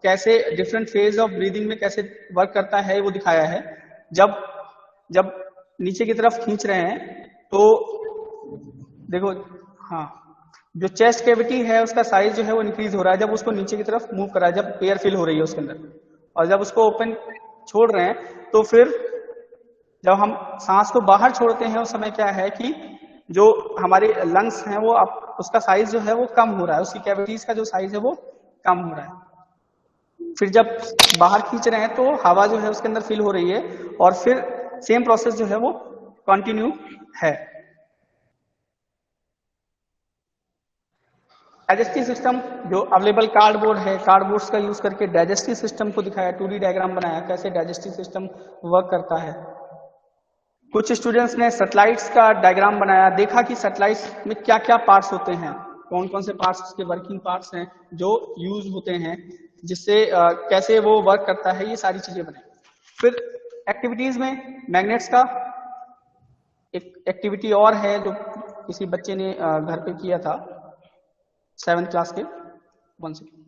कैसे डिफरेंट फेज ऑफ ब्रीदिंग में कैसे वर्क करता है वो दिखाया है. जब नीचे की तरफ खींच रहे हैं तो देखो, हाँ, जो चेस्ट कैविटी है उसका साइज जो है वो इंक्रीज हो रहा है जब उसको नीचे की तरफ मूव कर रहा है, जब एयर फिल हो रही है उसके अंदर. और जब उसको ओपन छोड़ रहे हैं तो फिर जब हम सांस को बाहर छोड़ते हैं उस समय क्या है कि जो हमारे लंग्स हैं वो उसका साइज जो है वो कम हो रहा है, उसकी कैविटीज का जो साइज है वो कम हो रहा है. फिर जब बाहर खींच रहे हैं तो हवा जो है उसके अंदर फिल हो रही है और फिर सेम प्रोसेस जो है वो कंटिन्यू है. डाइजेस्टिव सिस्टम जो अवेलेबल कार्डबोर्ड है, कार्डबोर्ड्स का यूज करके डाइजेस्टिव सिस्टम को दिखाया, 2D डायग्राम बनाया कैसे डाइजेस्टिव सिस्टम वर्क करता है. कुछ स्टूडेंट्स ने सैटेलाइट्स का डायग्राम बनाया, देखा कि सैटेलाइट्स में क्या क्या पार्ट्स होते हैं, कौन कौन से पार्ट्स उसके वर्किंग पार्ट्स हैं जो यूज होते हैं, जिससे कैसे वो वर्क करता है, ये सारी चीजें बनाई. फिर एक्टिविटीज में मैग्नेट्स का एक एक्टिविटी और है जो किसी बच्चे ने घर पे किया था 7th क्लास के. 1 सेकेंड.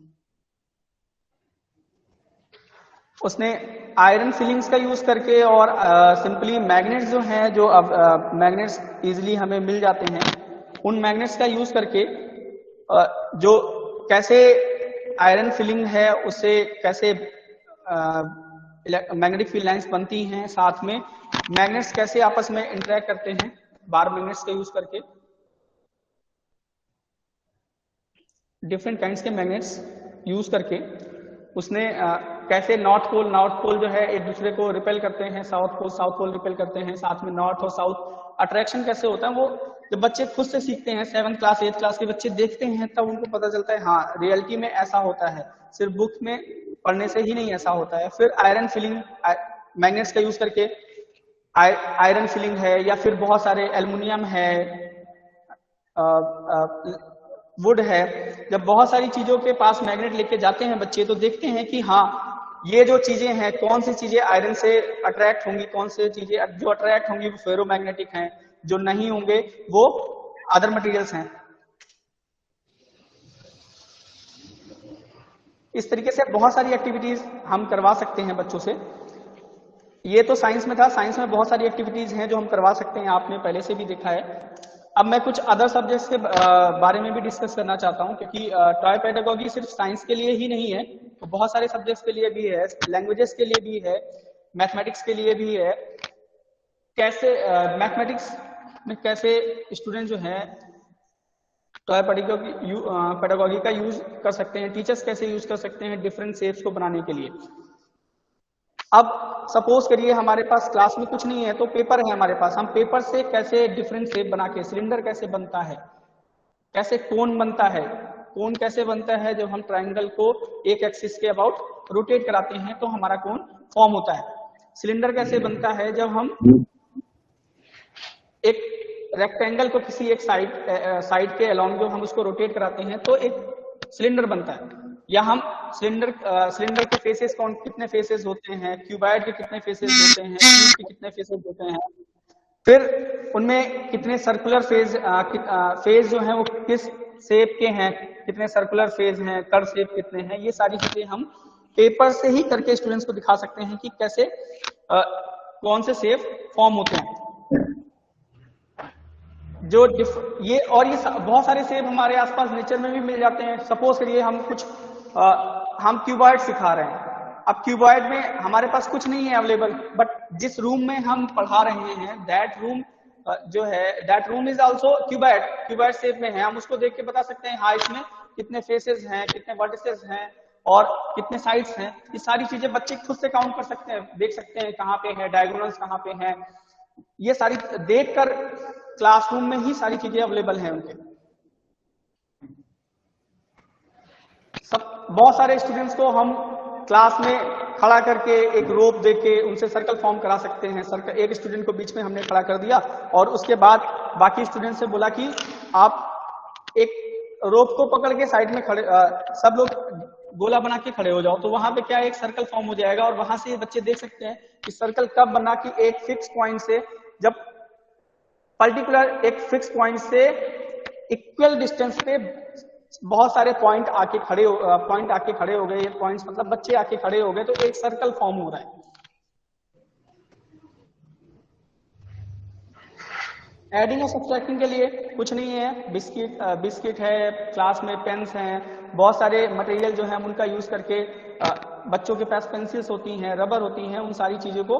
उसने आयरन फिलिंग्स का यूज करके और सिंपली मैग्नेट्स जो हैं, जो अब मैग्नेट्स इजीली हमें मिल जाते हैं, उन मैग्नेट्स का यूज करके जो कैसे आयरन फिलिंग है उससे कैसे मैग्नेटिक फील्ड लाइंस बनती हैं, साथ में मैग्नेट्स कैसे आपस में इंटरेक्ट करते हैं बार मैग्नेट्स का यूज करके. डिफरेंट काइंड्स के मैग्नेट्स यूज करके उसने कैसे नॉर्थ पोल जो है एक दूसरे को रिपेल करते हैं, साउथ पोल रिपेल करते हैं, साथ में नॉर्थ और साउथ अट्रैक्शन कैसे होता है वो जब बच्चे खुद से सीखते हैं, 7th क्लास 8th क्लास के बच्चे देखते हैं तब उनको पता चलता है हाँ रियलिटी में ऐसा होता है, सिर्फ बुक में पढ़ने से ही नहीं ऐसा होता है. फिर आयरन फिलिंग मैग्नेट्स का यूज करके आयरन फिलिंग है, या फिर बहुत सारे एल्युमिनियम है, वुड है. जब बहुत सारी चीजों के पास मैग्नेट लेके जाते हैं बच्चे तो देखते हैं कि हाँ ये जो चीजें हैं, कौन सी चीजें आयरन से अट्रैक्ट होंगी, कौन सी चीजें जो अट्रैक्ट होंगी वो फेरोमैग्नेटिक हैं, जो नहीं होंगे वो अदर मटेरियल्स हैं. इस तरीके से बहुत सारी एक्टिविटीज हम करवा सकते हैं बच्चों से. ये तो साइंस में था, साइंस में बहुत सारी एक्टिविटीज हैं जो हम करवा सकते हैं, आपने पहले से भी देखा है. अब मैं कुछ अदर सब्जेक्ट्स के बारे में भी डिस्कस करना चाहता हूं, क्योंकि टॉय पेडागोगी सिर्फ साइंस के लिए ही नहीं है, तो बहुत सारे सब्जेक्ट्स के लिए भी है, लैंग्वेजेस के लिए भी है, मैथमेटिक्स के लिए भी है. कैसे मैथमेटिक्स में कैसे स्टूडेंट जो है टॉय पेडागोगी का यूज कर सकते हैं, टीचर्स कैसे यूज कर सकते हैं डिफरेंट शेप्स को बनाने के लिए. अब सपोज करिए हमारे पास क्लास में कुछ नहीं है तो पेपर है हमारे पास, हम पेपर से कैसे डिफरेंट शेप बना के, सिलेंडर कैसे बनता है, कैसे कोन बनता है, कोन कैसे बनता है जब हम ट्रायंगल को एक एक्सिस के अबाउट रोटेट कराते हैं तो हमारा कोन फॉर्म होता है. सिलेंडर कैसे बनता है जब हम एक रेक्टेंगल को किसी एक साइड के अलोंग जो हम उसको रोटेट कराते हैं तो एक सिलेंडर बनता है. या हम सिलेंडर के फेसेस कितने फेसेस होते हैं, क्यूबॉइड के कितने फेसेस होते हैं, क्यूब के कितने फेसेस होते हैं, फिर उनमें कितने सर्कुलर फेज जो है वो किस शेप के हैं, कितने सर्कुलर फेज हैं, कर्व शेप कितने हैं, ये सारी चीजें हम पेपर से ही करके स्टूडेंट्स को दिखा सकते हैं कि कैसे कौन से शेप फॉर्म होते हैं. ये बहुत सारे सेब हमारे आसपास नेचर में भी मिल जाते हैं। सपोज करिए हम क्यूबॉइड सिखा रहे हैं, अब क्यूबॉइड में हमारे पास कुछ नहीं है अवेलेबल, बट जिस रूम में हम पढ़ा रहे हैं that room is also cuboid shape में है। हम उसको देख के बता सकते हैं हाँ इसमें कितने फेसेस हैं, कितने वर्टिसेस हैं और कितने साइड्स हैं। ये सारी चीजें बच्चे खुद से काउंट कर सकते हैं, देख सकते हैं कहाँ पे है, डायगोनल्स कहाँ पे हैं। ये सारी देखकर क्लासरूम में ही सारी चीजें अवेलेबल हैं उनके। बहुत सारे स्टूडेंट्स को हम क्लास में खड़ा करके एक रोप देके उनसे सर्कल फॉर्म करा सकते हैं। एक स्टूडेंट को बीच में हमने खड़ा कर दिया और उसके बाद बाकी स्टूडेंट से बोला कि आप एक रोप को पकड़ के साइड में खड़े सब लोग गोला बना के खड़े हो जाओ, तो वहां पे क्या एक सर्कल फॉर्म हो जाएगा और वहां से बच्चे देख सकते हैं कि सर्कल कब बना कि एक फिक्स पॉइंट से, जब पर्टिकुलर एक फिक्स पॉइंट से इक्वल डिस्टेंस पे बहुत सारे पॉइंट आके खड़े हो गए, ये पॉइंट्स मतलब बच्चे आके खड़े हो गए तो एक सर्कल फॉर्म हो रहा है। एडिंग और सब्ट्रैक्टिंग के लिए कुछ नहीं है, बिस्किट है, क्लास में पेन्स हैं, बहुत सारे मटेरियल जो है हम उनका यूज करके बच्चों के पास पेंसिल्स होती हैं, रबर होती हैं, उन सारी चीजों को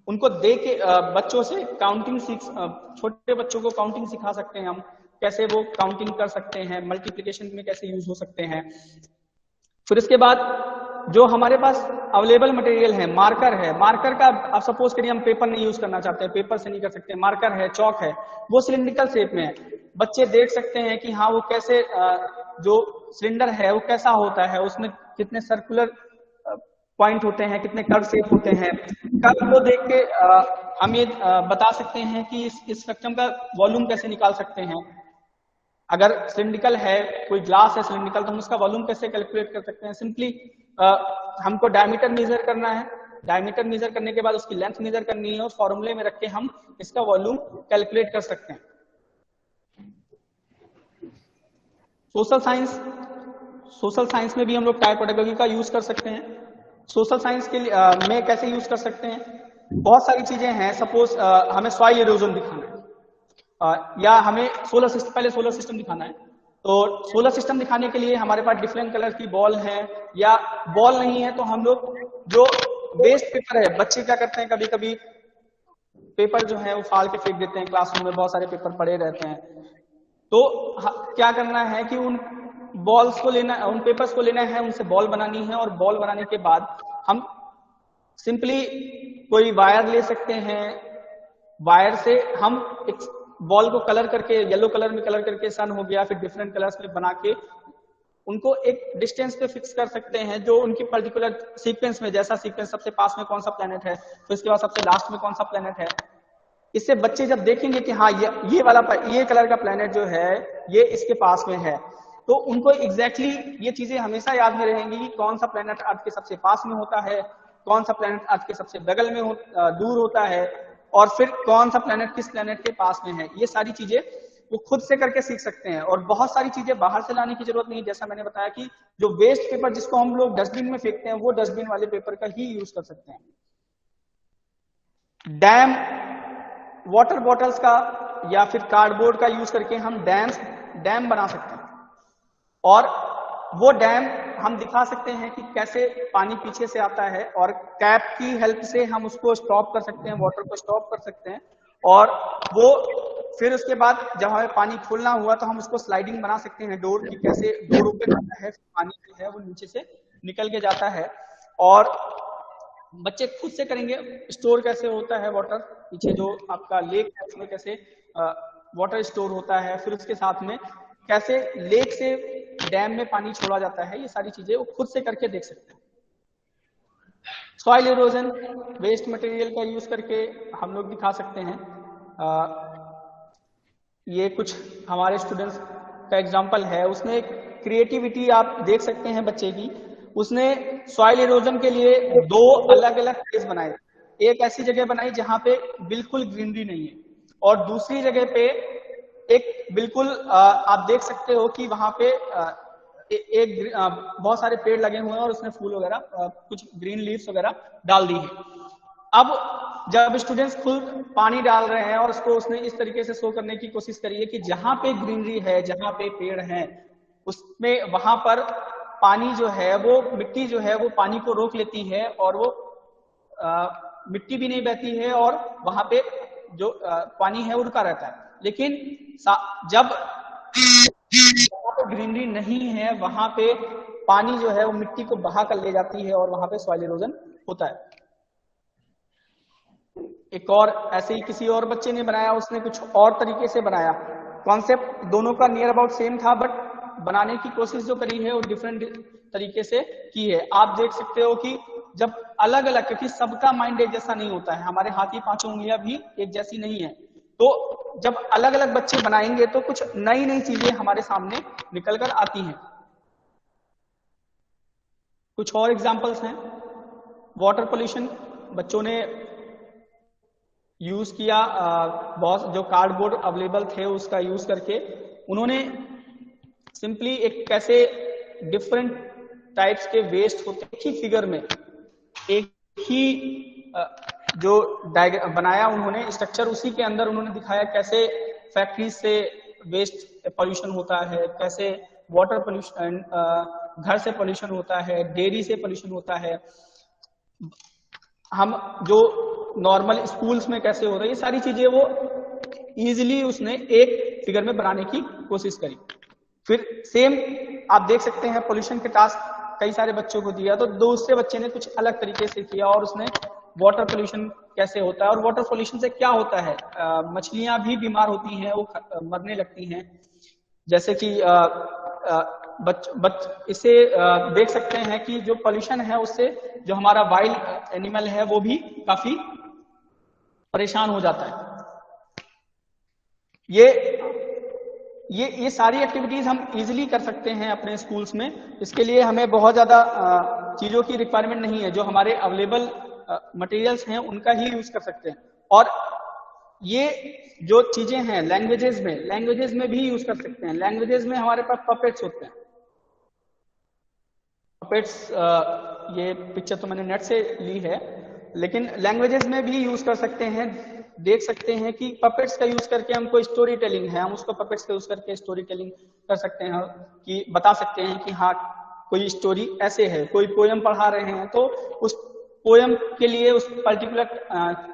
उनको दे के बच्चों से काउंटिंग छोटे बच्चों को काउंटिंग सिखा सकते हैं हम, कैसे वो काउंटिंग कर सकते हैं, मल्टीप्लिकेशन में कैसे यूज हो सकते हैं। फिर इसके बाद जो हमारे पास अवेलेबल मटेरियल है, मार्कर का आप सपोज करिए हम पेपर नहीं यूज करना चाहते हैं, पेपर से नहीं कर सकते, मार्कर है, चौक है, वो सिलिंड्रिकल शेप में है। बच्चे देख सकते हैं कि हाँ वो कैसे जो सिलेंडर है वो कैसा होता है, उसमें कितने सर्कुलर पॉइंट होते हैं, कितने कर्व शेप होते हैं। कर्व को देख के हम ये बता सकते हैं कि इस स्पेक्ट्रम का वॉल्यूम कैसे निकाल सकते हैं। अगर सिलिंड्रिकल है, कोई ग्लास है सिलिंड्रिकल, तो हम उसका वॉल्यूम कैसे कैलकुलेट कर सकते हैं। सिंपली हमको डायमीटर मेजर करना है, डायमीटर मेजर करने के बाद उसकी लेंथ मेजर करनी है और फॉर्मूले में रख के हम इसका वॉल्यूम कैलकुलेट कर सकते हैं। सोशल साइंस में भी हम लोग टाइप पेडागोजी का यूज कर सकते हैं। सोशल साइंस के लिए में कैसे यूज कर सकते हैं, बहुत सारी चीजें हैं। सपोज हमें सॉइल इरोजन दिखाना है या हमें सोलर सिस्टम दिखाना है, तो सोलर सिस्टम दिखाने के लिए हमारे पास डिफरेंट कलर की बॉल है, या बॉल नहीं है तो हम लोग जो वेस्ट पेपर है, बच्चे क्या करते हैं कभी कभी पेपर जो है वो फाड़ के फेंक देते हैं, क्लासरूम में बहुत सारे पेपर पड़े रहते हैं। तो क्या करना है कि उन पेपर्स को लेना है, उनसे बॉल बनानी है, और बॉल बनाने के बाद हम सिंपली कोई वायर ले सकते हैं, वायर से हम एक बॉल को कलर करके येलो कलर में कलर करके सन हो गया, फिर डिफरेंट कलर्स में बना के उनको एक डिस्टेंस पे फिक्स कर सकते हैं, जो उनकी पर्टिकुलर सीक्वेंस में, जैसा सीक्वेंस सबसे पास में कौन सा प्लेनेट है, तो इसके बाद सबसे लास्ट में कौन सा प्लेनेट है। इससे बच्चे जब देखेंगे कि हाँ ये कलर का प्लेनेट जो है ये इसके पास में है, तो उनको एग्जैक्टली ये चीजें हमेशा याद में रहेंगी कि कौन सा प्लेनेट अर्थ के सबसे पास में होता है, कौन सा प्लेनेट अर्थ के सबसे बगल में दूर होता है, और फिर कौन सा प्लेनेट किस प्लेनेट के पास में है। ये सारी चीजें वो खुद से करके सीख सकते हैं, और बहुत सारी चीजें बाहर से लाने की जरूरत नहीं। जैसा मैंने बताया कि जो वेस्ट पेपर जिसको हम लोग डस्टबिन में फेंकते हैं, वो डस्टबिन वाले पेपर का ही यूज कर सकते हैं। डैम, वाटर बॉटल्स का या फिर कार्डबोर्ड का यूज करके हम डैम बना सकते हैं, और वो डैम हम दिखा सकते हैं कि कैसे पानी पीछे से आता है, और कैप की हेल्प से हम उसको स्टॉप कर सकते हैं, वाटर को स्टॉप कर सकते हैं। और वो फिर उसके बाद जब हमें पानी खोलना हुआ तो हम उसको स्लाइडिंग बना सकते हैं, डोर की, कैसे डोर ओपन होता है, पानी जो है वो नीचे से निकल के जाता है। और बच्चे खुद से करेंगे स्टोर कैसे होता है वाटर, पीछे जो आपका लेक है उसमें कैसे वाटर स्टोर होता है, फिर उसके साथ में कैसे लेक से डैम में पानी छोड़ा जाता है, ये सारी चीजें वो खुद से करके देख सकते हैं। सॉइल इरोजन, वेस्ट मटेरियल का यूज करके हम लोग दिखा सकते हैं। ये कुछ हमारे स्टूडेंट्स का एग्जांपल है, उसने क्रिएटिविटी आप देख सकते हैं बच्चे की। उसने सॉइल इरोजन के लिए 2 अलग अलग प्लेस बनाए। एक ऐसी जगह बनाई जहां पे बिल्कुल ग्रीनरी नहीं है, और दूसरी जगह पे एक बिल्कुल आप देख सकते हो कि वहां पे बहुत सारे पेड़ लगे हुए हैं और उसने फूल वगैरह कुछ ग्रीन लीव्स वगैरह डाल दी है। अब जब स्टूडेंट्स खुद पानी डाल रहे हैं और उसने इस तरीके से शो करने की कोशिश करी है कि जहां पे ग्रीनरी है, जहां पे पेड़ है, उसमें वहां पर पानी जो है वो मिट्टी जो है वो पानी को रोक लेती है और वो मिट्टी भी नहीं बहती है और वहां पे जो पानी है वो रुका रहता है। लेकिन जब ग्रीनरी नहीं है वहां पे पानी जो है वो मिट्टी को बहा कर ले जाती है और वहां पे सॉइल इरोजन होता है। एक और ऐसे ही किसी और बच्चे ने बनाया, उसने कुछ और तरीके से बनाया। कॉन्सेप्ट दोनों का नियर अबाउट सेम था, बट बनाने की कोशिश जो करी है वो डिफरेंट तरीके से की है। आप देख सकते हो कि जब अलग अलग, क्योंकि सबका माइंड एक जैसा नहीं होता है, हमारे हाथ की पांचों उंगलियां भी एक जैसी नहीं है, तो जब अलग अलग बच्चे बनाएंगे तो कुछ नई नई चीजें हमारे सामने निकल कर आती हैं। कुछ और एग्जांपल्स हैं। वाटर पोल्यूशन बच्चों ने यूज किया, बहुत जो कार्डबोर्ड अवेलेबल थे उसका यूज करके उन्होंने सिंपली एक कैसे डिफरेंट टाइप्स के वेस्ट होते एक ही फिगर में, एक ही जो डायग्राम बनाया उन्होंने स्ट्रक्चर, उसी के अंदर उन्होंने दिखाया कैसे फैक्ट्री से वेस्ट पोल्यूशन होता है, कैसे वाटर पोल्यूशन, घर से पोल्यूशन होता है, डेयरी से पोल्यूशन होता है, हम जो नॉर्मल स्कूल्स में कैसे होता है, ये सारी चीजें वो इजीली उसने एक फिगर में बनाने की कोशिश करी। फिर सेम आप देख सकते हैं पोल्यूशन के टास्क कई सारे बच्चों को दिया, तो दूसरे बच्चे ने कुछ अलग तरीके से किया और उसने वाटर पोल्यूशन कैसे होता है और वाटर पोल्यूशन से क्या होता है। मछलियां भी बीमार होती हैं, वो मरने लगती हैं। जैसे कि इसे देख सकते हैं कि जो पोल्यूशन है उससे जो हमारा वाइल्ड एनिमल है वो भी काफी परेशान हो जाता है। ये सारी एक्टिविटीज हम इजीली कर सकते हैं अपने स्कूल्स में। इसके लिए हमें बहुत ज्यादा चीजों की रिक्वायरमेंट नहीं है, जो हमारे अवेलेबल मटेरियल्स हैं उनका ही यूज कर सकते हैं। और ये जो चीजें हैं लैंग्वेजेस में भी यूज कर सकते हैं। लैंग्वेजेस में हमारे पास पपेट्स होते हैं। पपेट्स, ये पिक्चर तो मैंने नेट से ली है, लेकिन लैंग्वेजेस में भी यूज कर सकते हैं। देख सकते हैं कि पपेट्स का यूज करके हमको स्टोरी टेलिंग है, हम उसको पपेट्स का यूज करके स्टोरी टेलिंग कर सकते हैं, कि बता सकते हैं कि हाँ कोई स्टोरी ऐसे है। कोई पोयम पढ़ा रहे हैं तो उस पोयम के लिए, उस पर्टिकुलर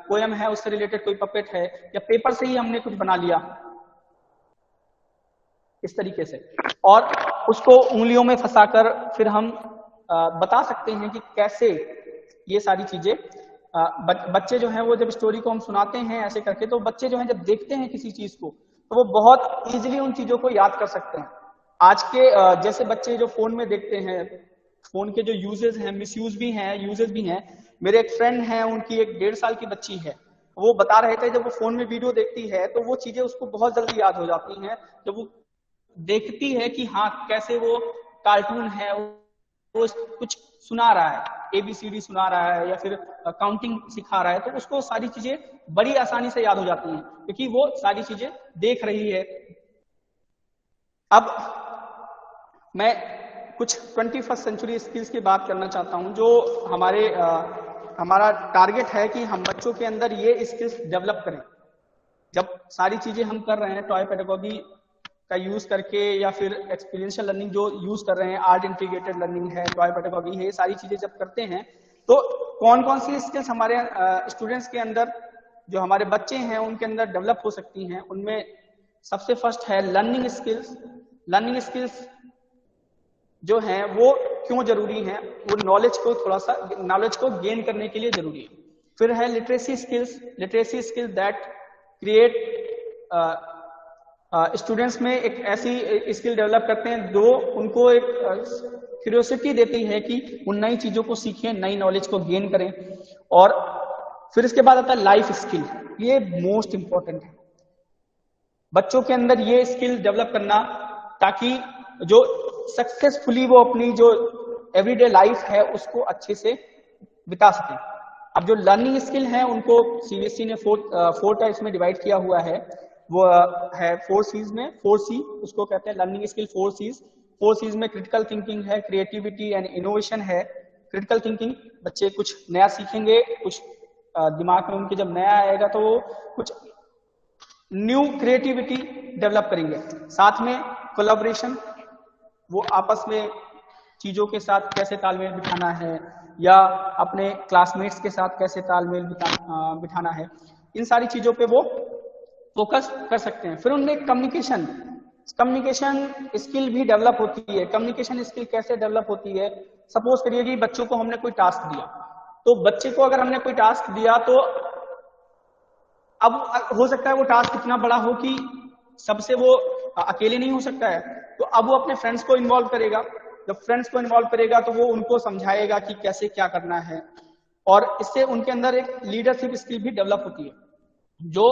पोयम है उससे रिलेटेड कोई पपेट है, या पेपर से ही हमने कुछ बना लिया इस तरीके से, और उसको उंगलियों में फंसाकर फिर हम बता सकते हैं कि कैसे ये सारी चीजें बच्चे जो हैं वो जब स्टोरी को हम सुनाते हैं ऐसे करके, तो बच्चे जो हैं जब देखते हैं किसी चीज को तो वो बहुत इजीली उन चीजों को याद कर सकते हैं। आज के जैसे बच्चे जो फोन में देखते हैं, फोन के जो यूजेस हैं, मिसयूज भी हैं, यूजेस भी हैं। मेरे एक फ्रेंड हैं, उनकी एक 1.5 साल की बच्ची है, वो बता रहे थे जब वो फोन में वीडियो देखती है तो वो चीजें उसको बहुत जल्दी याद हो जाती हैं। जब वो देखती है कि हाँ कैसे वो कार्टून है, वो कुछ सुना रहा है, ABCD सुना रहा है या फिर काउंटिंग सिखा रहा है, तो उसको सारी चीजें बड़ी आसानी से याद हो जाती हैं क्योंकि वो सारी चीजें देख रही है। अब मैं कुछ 21st सेंचुरी स्किल्स की बात करना चाहता हूं, जो हमारा टारगेट है कि हम बच्चों के अंदर ये स्किल्स डेवलप करें। जब सारी चीजें हम कर रहे हैं टॉय पेडागोगी का यूज करके या फिर एक्सपीरियंशियल लर्निंग जो यूज कर रहे हैं, आर्ट इंटीग्रेटेड लर्निंग है, टॉय पेडागोगी है, ये सारी चीजें जब करते हैं तो कौन कौन सी स्किल्स हमारे स्टूडेंट्स के अंदर, जो हमारे बच्चे हैं उनके अंदर डेवलप हो सकती हैं। उनमें सबसे फर्स्ट है लर्निंग स्किल्स। लर्निंग स्किल्स जो हैं वो क्यों जरूरी हैं, वो नॉलेज को गेन करने के लिए जरूरी है। फिर है literacy skills. Literacy skills that create students में एक ऐसी स्किल डेवलप करते हैं जो उनको एक क्यूरियोसिटी देती है कि उन नई चीजों को सीखें, नई नॉलेज को गेन करें। और फिर इसके बाद आता है लाइफ स्किल। ये मोस्ट इंपॉर्टेंट है बच्चों के अंदर ये स्किल डेवलप करना, ताकि जो सक्सेसफुली वो अपनी जो एवरीडे लाइफ है उसको अच्छे से बिता सकें। अब जो लर्निंग स्किल है उनको CBSE ने 4 टाइप्स में डिवाइड किया हुआ है। वो है 4 C's में, 4C उसको कहते हैं लर्निंग स्किल 4 C's। 4 C's में क्रिटिकल थिंकिंग है, क्रिएटिविटी एंड इनोवेशन है। क्रिटिकल थिंकिंग, बच्चे कुछ नया सीखेंगे, कुछ दिमाग में उनके जब नया आएगा तो वो कुछ न्यू क्रिएटिविटी डेवलप करेंगे। साथ में कोलैबोरेशन, वो आपस में चीजों के साथ कैसे तालमेल बिठाना है या अपने क्लासमेट्स के साथ कैसे तालमेल बिठाना है, इन सारी चीजों पे वो फोकस कर सकते हैं। फिर उनमें कम्युनिकेशन स्किल भी डेवलप होती है। कम्युनिकेशन स्किल कैसे डेवलप होती है? सपोज करिए कि बच्चों को हमने कोई टास्क दिया, तो बच्चे को अगर हमने कोई टास्क दिया तो अब हो सकता है वो टास्क इतना बड़ा हो कि सबसे वो अकेले नहीं हो सकता है, तो अब वो अपने फ्रेंड्स को इन्वॉल्व करेगा। जब फ्रेंड्स को इन्वॉल्व करेगा तो वो उनको समझाएगा कि कैसे क्या करना है, और इससे उनके अंदर एक लीडरशिप स्किल भी डेवलप होती है जो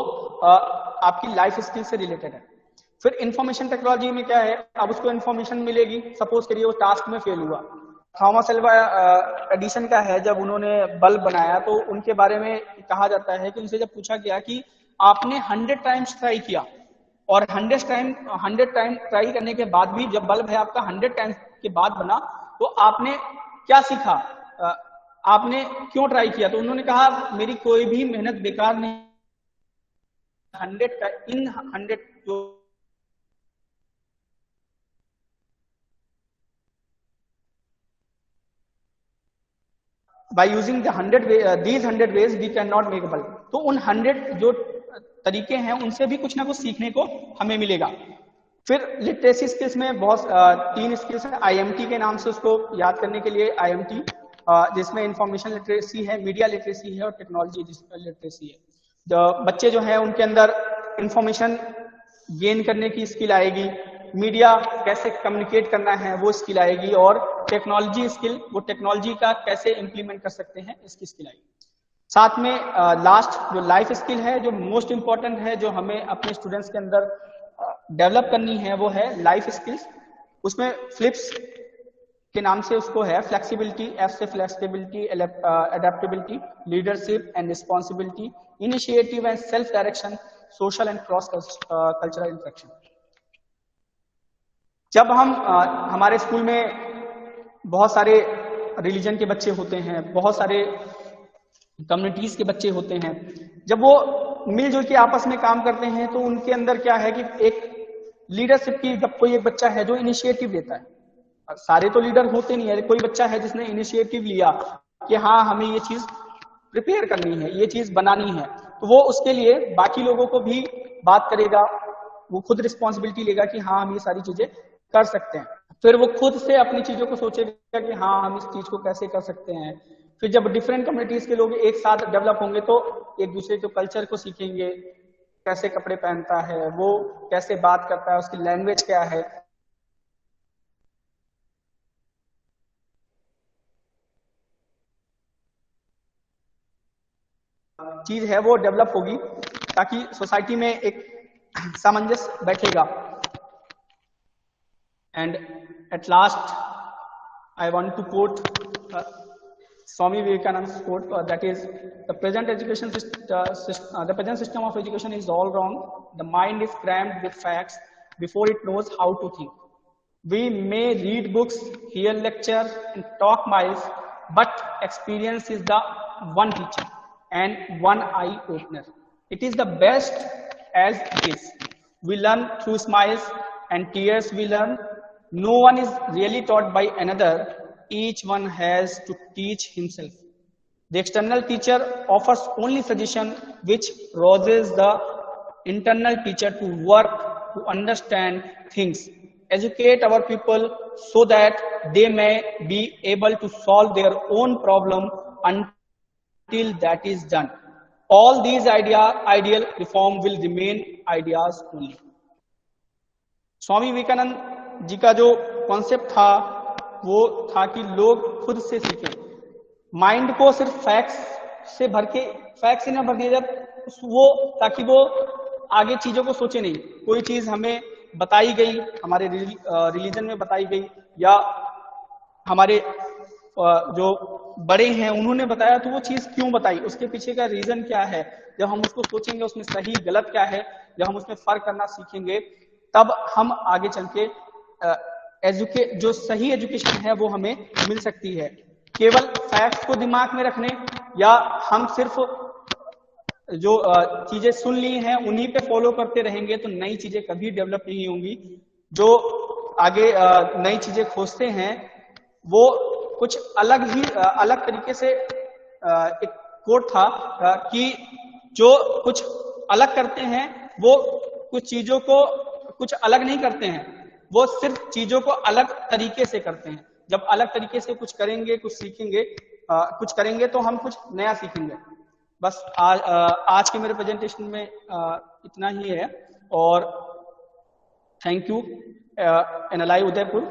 आपकी लाइफ स्किल से रिलेटेड है। फिर इंफॉर्मेशन टेक्नोलॉजी में क्या है, अब उसको इंफॉर्मेशन मिलेगी। सपोज करिए वो टास्क में फेल हुआ, थॉमस अल्वा एडिसन का है, जब उन्होंने बल्ब बनाया तो उनके बारे में कहा जाता है कि उनसे जब पूछा गया कि आपने 100 टाइम्स ट्राई किया और 100 टाइम ट्राई करने के बाद भी जब बल्ब है आपका 100 टाइम्स के बाद बना, तो आपने क्या सीखा, आपने क्यों ट्राई किया? तो उन्होंने कहा मेरी कोई भी मेहनत बेकार नहीं। 100 जो by using these 100 ways we cannot make a bulb। तो उन 100 जो तरीके हैं उनसे भी कुछ ना कुछ सीखने को हमें मिलेगा। फिर लिटरेसी स्किल्स में बहुत 3 स्किल्स हैं, IMT के नाम से उसको याद करने के लिए IMT, जिसमें इंफॉर्मेशन लिटरेसी है, मीडिया लिटरेसी है और टेक्नोलॉजी लिटरेसी है। जो बच्चे जो है उनके अंदर इंफॉर्मेशन गेन करने की स्किल आएगी, मीडिया कैसे कम्युनिकेट करना है वो स्किल आएगी, और टेक्नोलॉजी स्किल, वो टेक्नोलॉजी का कैसे इंप्लीमेंट कर सकते हैं इसकी स्किल आएगी। साथ में लास्ट जो लाइफ स्किल है, जो मोस्ट इंपॉर्टेंट है, जो हमें अपने स्टूडेंट्स के अंदर डेवलप करनी है, वो है लाइफ स्किल्स। उसमें फ्लिप्स के नाम से उसको है फ्लेक्सिबिलिटी, F से flexibility, adaptability, leadership and responsibility, initiative and self direction, social and cross cultural interaction. जब हम हमारे स्कूल में बहुत सारे रिलीजन के बच्चे होते हैं, बहुत सारे कम्युनिटीज के बच्चे होते हैं, जब वो मिलजुल के आपस में काम करते हैं तो उनके अंदर क्या है कि एक लीडरशिप की, जब कोई एक बच्चा है जो इनिशिएटिव लेता है, सारे तो लीडर होते नहीं है, कोई बच्चा है जिसने इनिशिएटिव लिया कि हाँ हमें ये चीज प्रिपेयर करनी है, ये चीज बनानी है, तो वो उसके लिए बाकी लोगों को भी बात करेगा, वो खुद रिस्पॉन्सिबिलिटी लेगा कि हाँ हम ये सारी चीजें कर सकते हैं। फिर वो खुद से अपनी चीजों को सोचेगा कि हाँ हम इस चीज को कैसे कर सकते हैं। फिर जब डिफरेंट कम्युनिटीज के लोग एक साथ डेवलप होंगे तो एक दूसरे के कल्चर को सीखेंगे, कैसे कपड़े पहनता है, वो कैसे बात करता है, उसकी लैंग्वेज क्या है। चीज है वो डेवलप होगी ताकि सोसाइटी में एक सामंजस्य बैठेगा। And at last, I want to quote Swami Vivekananda's quote, that is, the present system of education is all wrong. The mind is crammed with facts before it knows how to think. We may read books, hear lectures, and talk miles, but experience is the one teacher and one eye opener. It is the best as it is. We learn through smiles and tears. We learn. No one is really taught by another. Each one has to teach himself. The external teacher offers only suggestion which rouses the internal teacher to work, to understand things. Educate our people so that they may be able to solve their own problem until that is done. All these ideal reform will remain ideas only. Swami Vivekananda ji का जो concept था वो था कि लोग खुद से सीखें, माइंड को सिर्फ फैक्ट्स से भर के, फैक्ट्स से ना भर दिया जाए वो, ताकि वो आगे चीजों को सोचे नहीं। कोई चीज हमें बताई गई, हमारे रिलीजन में बताई गई या हमारे जो बड़े हैं उन्होंने बताया, तो वो चीज क्यों बताई, उसके पीछे का रीजन क्या है। जब हम उसको सोचेंगे उसमें सही गलत क्या है, जब हम उसमें फर्क करना सीखेंगे, तब हम आगे चल के जो सही एजुकेशन है वो हमें मिल सकती है। केवल फैक्ट्स को दिमाग में रखने या हम सिर्फ जो चीजें सुन ली हैं उन्हीं पे फॉलो करते रहेंगे तो नई चीजें कभी डेवलप नहीं होंगी। जो आगे नई चीजें खोजते हैं वो कुछ अलग ही अलग तरीके से एक कोट था कि जो कुछ अलग करते हैं वो कुछ चीजों को कुछ अलग नहीं करते हैं, वो सिर्फ चीजों को अलग तरीके से करते हैं। जब अलग तरीके से कुछ करेंगे, कुछ सीखेंगे, कुछ करेंगे तो हम कुछ नया सीखेंगे। बस आज के मेरे प्रेजेंटेशन में इतना ही है और थैंक यू। एनएलआई उदयपुर।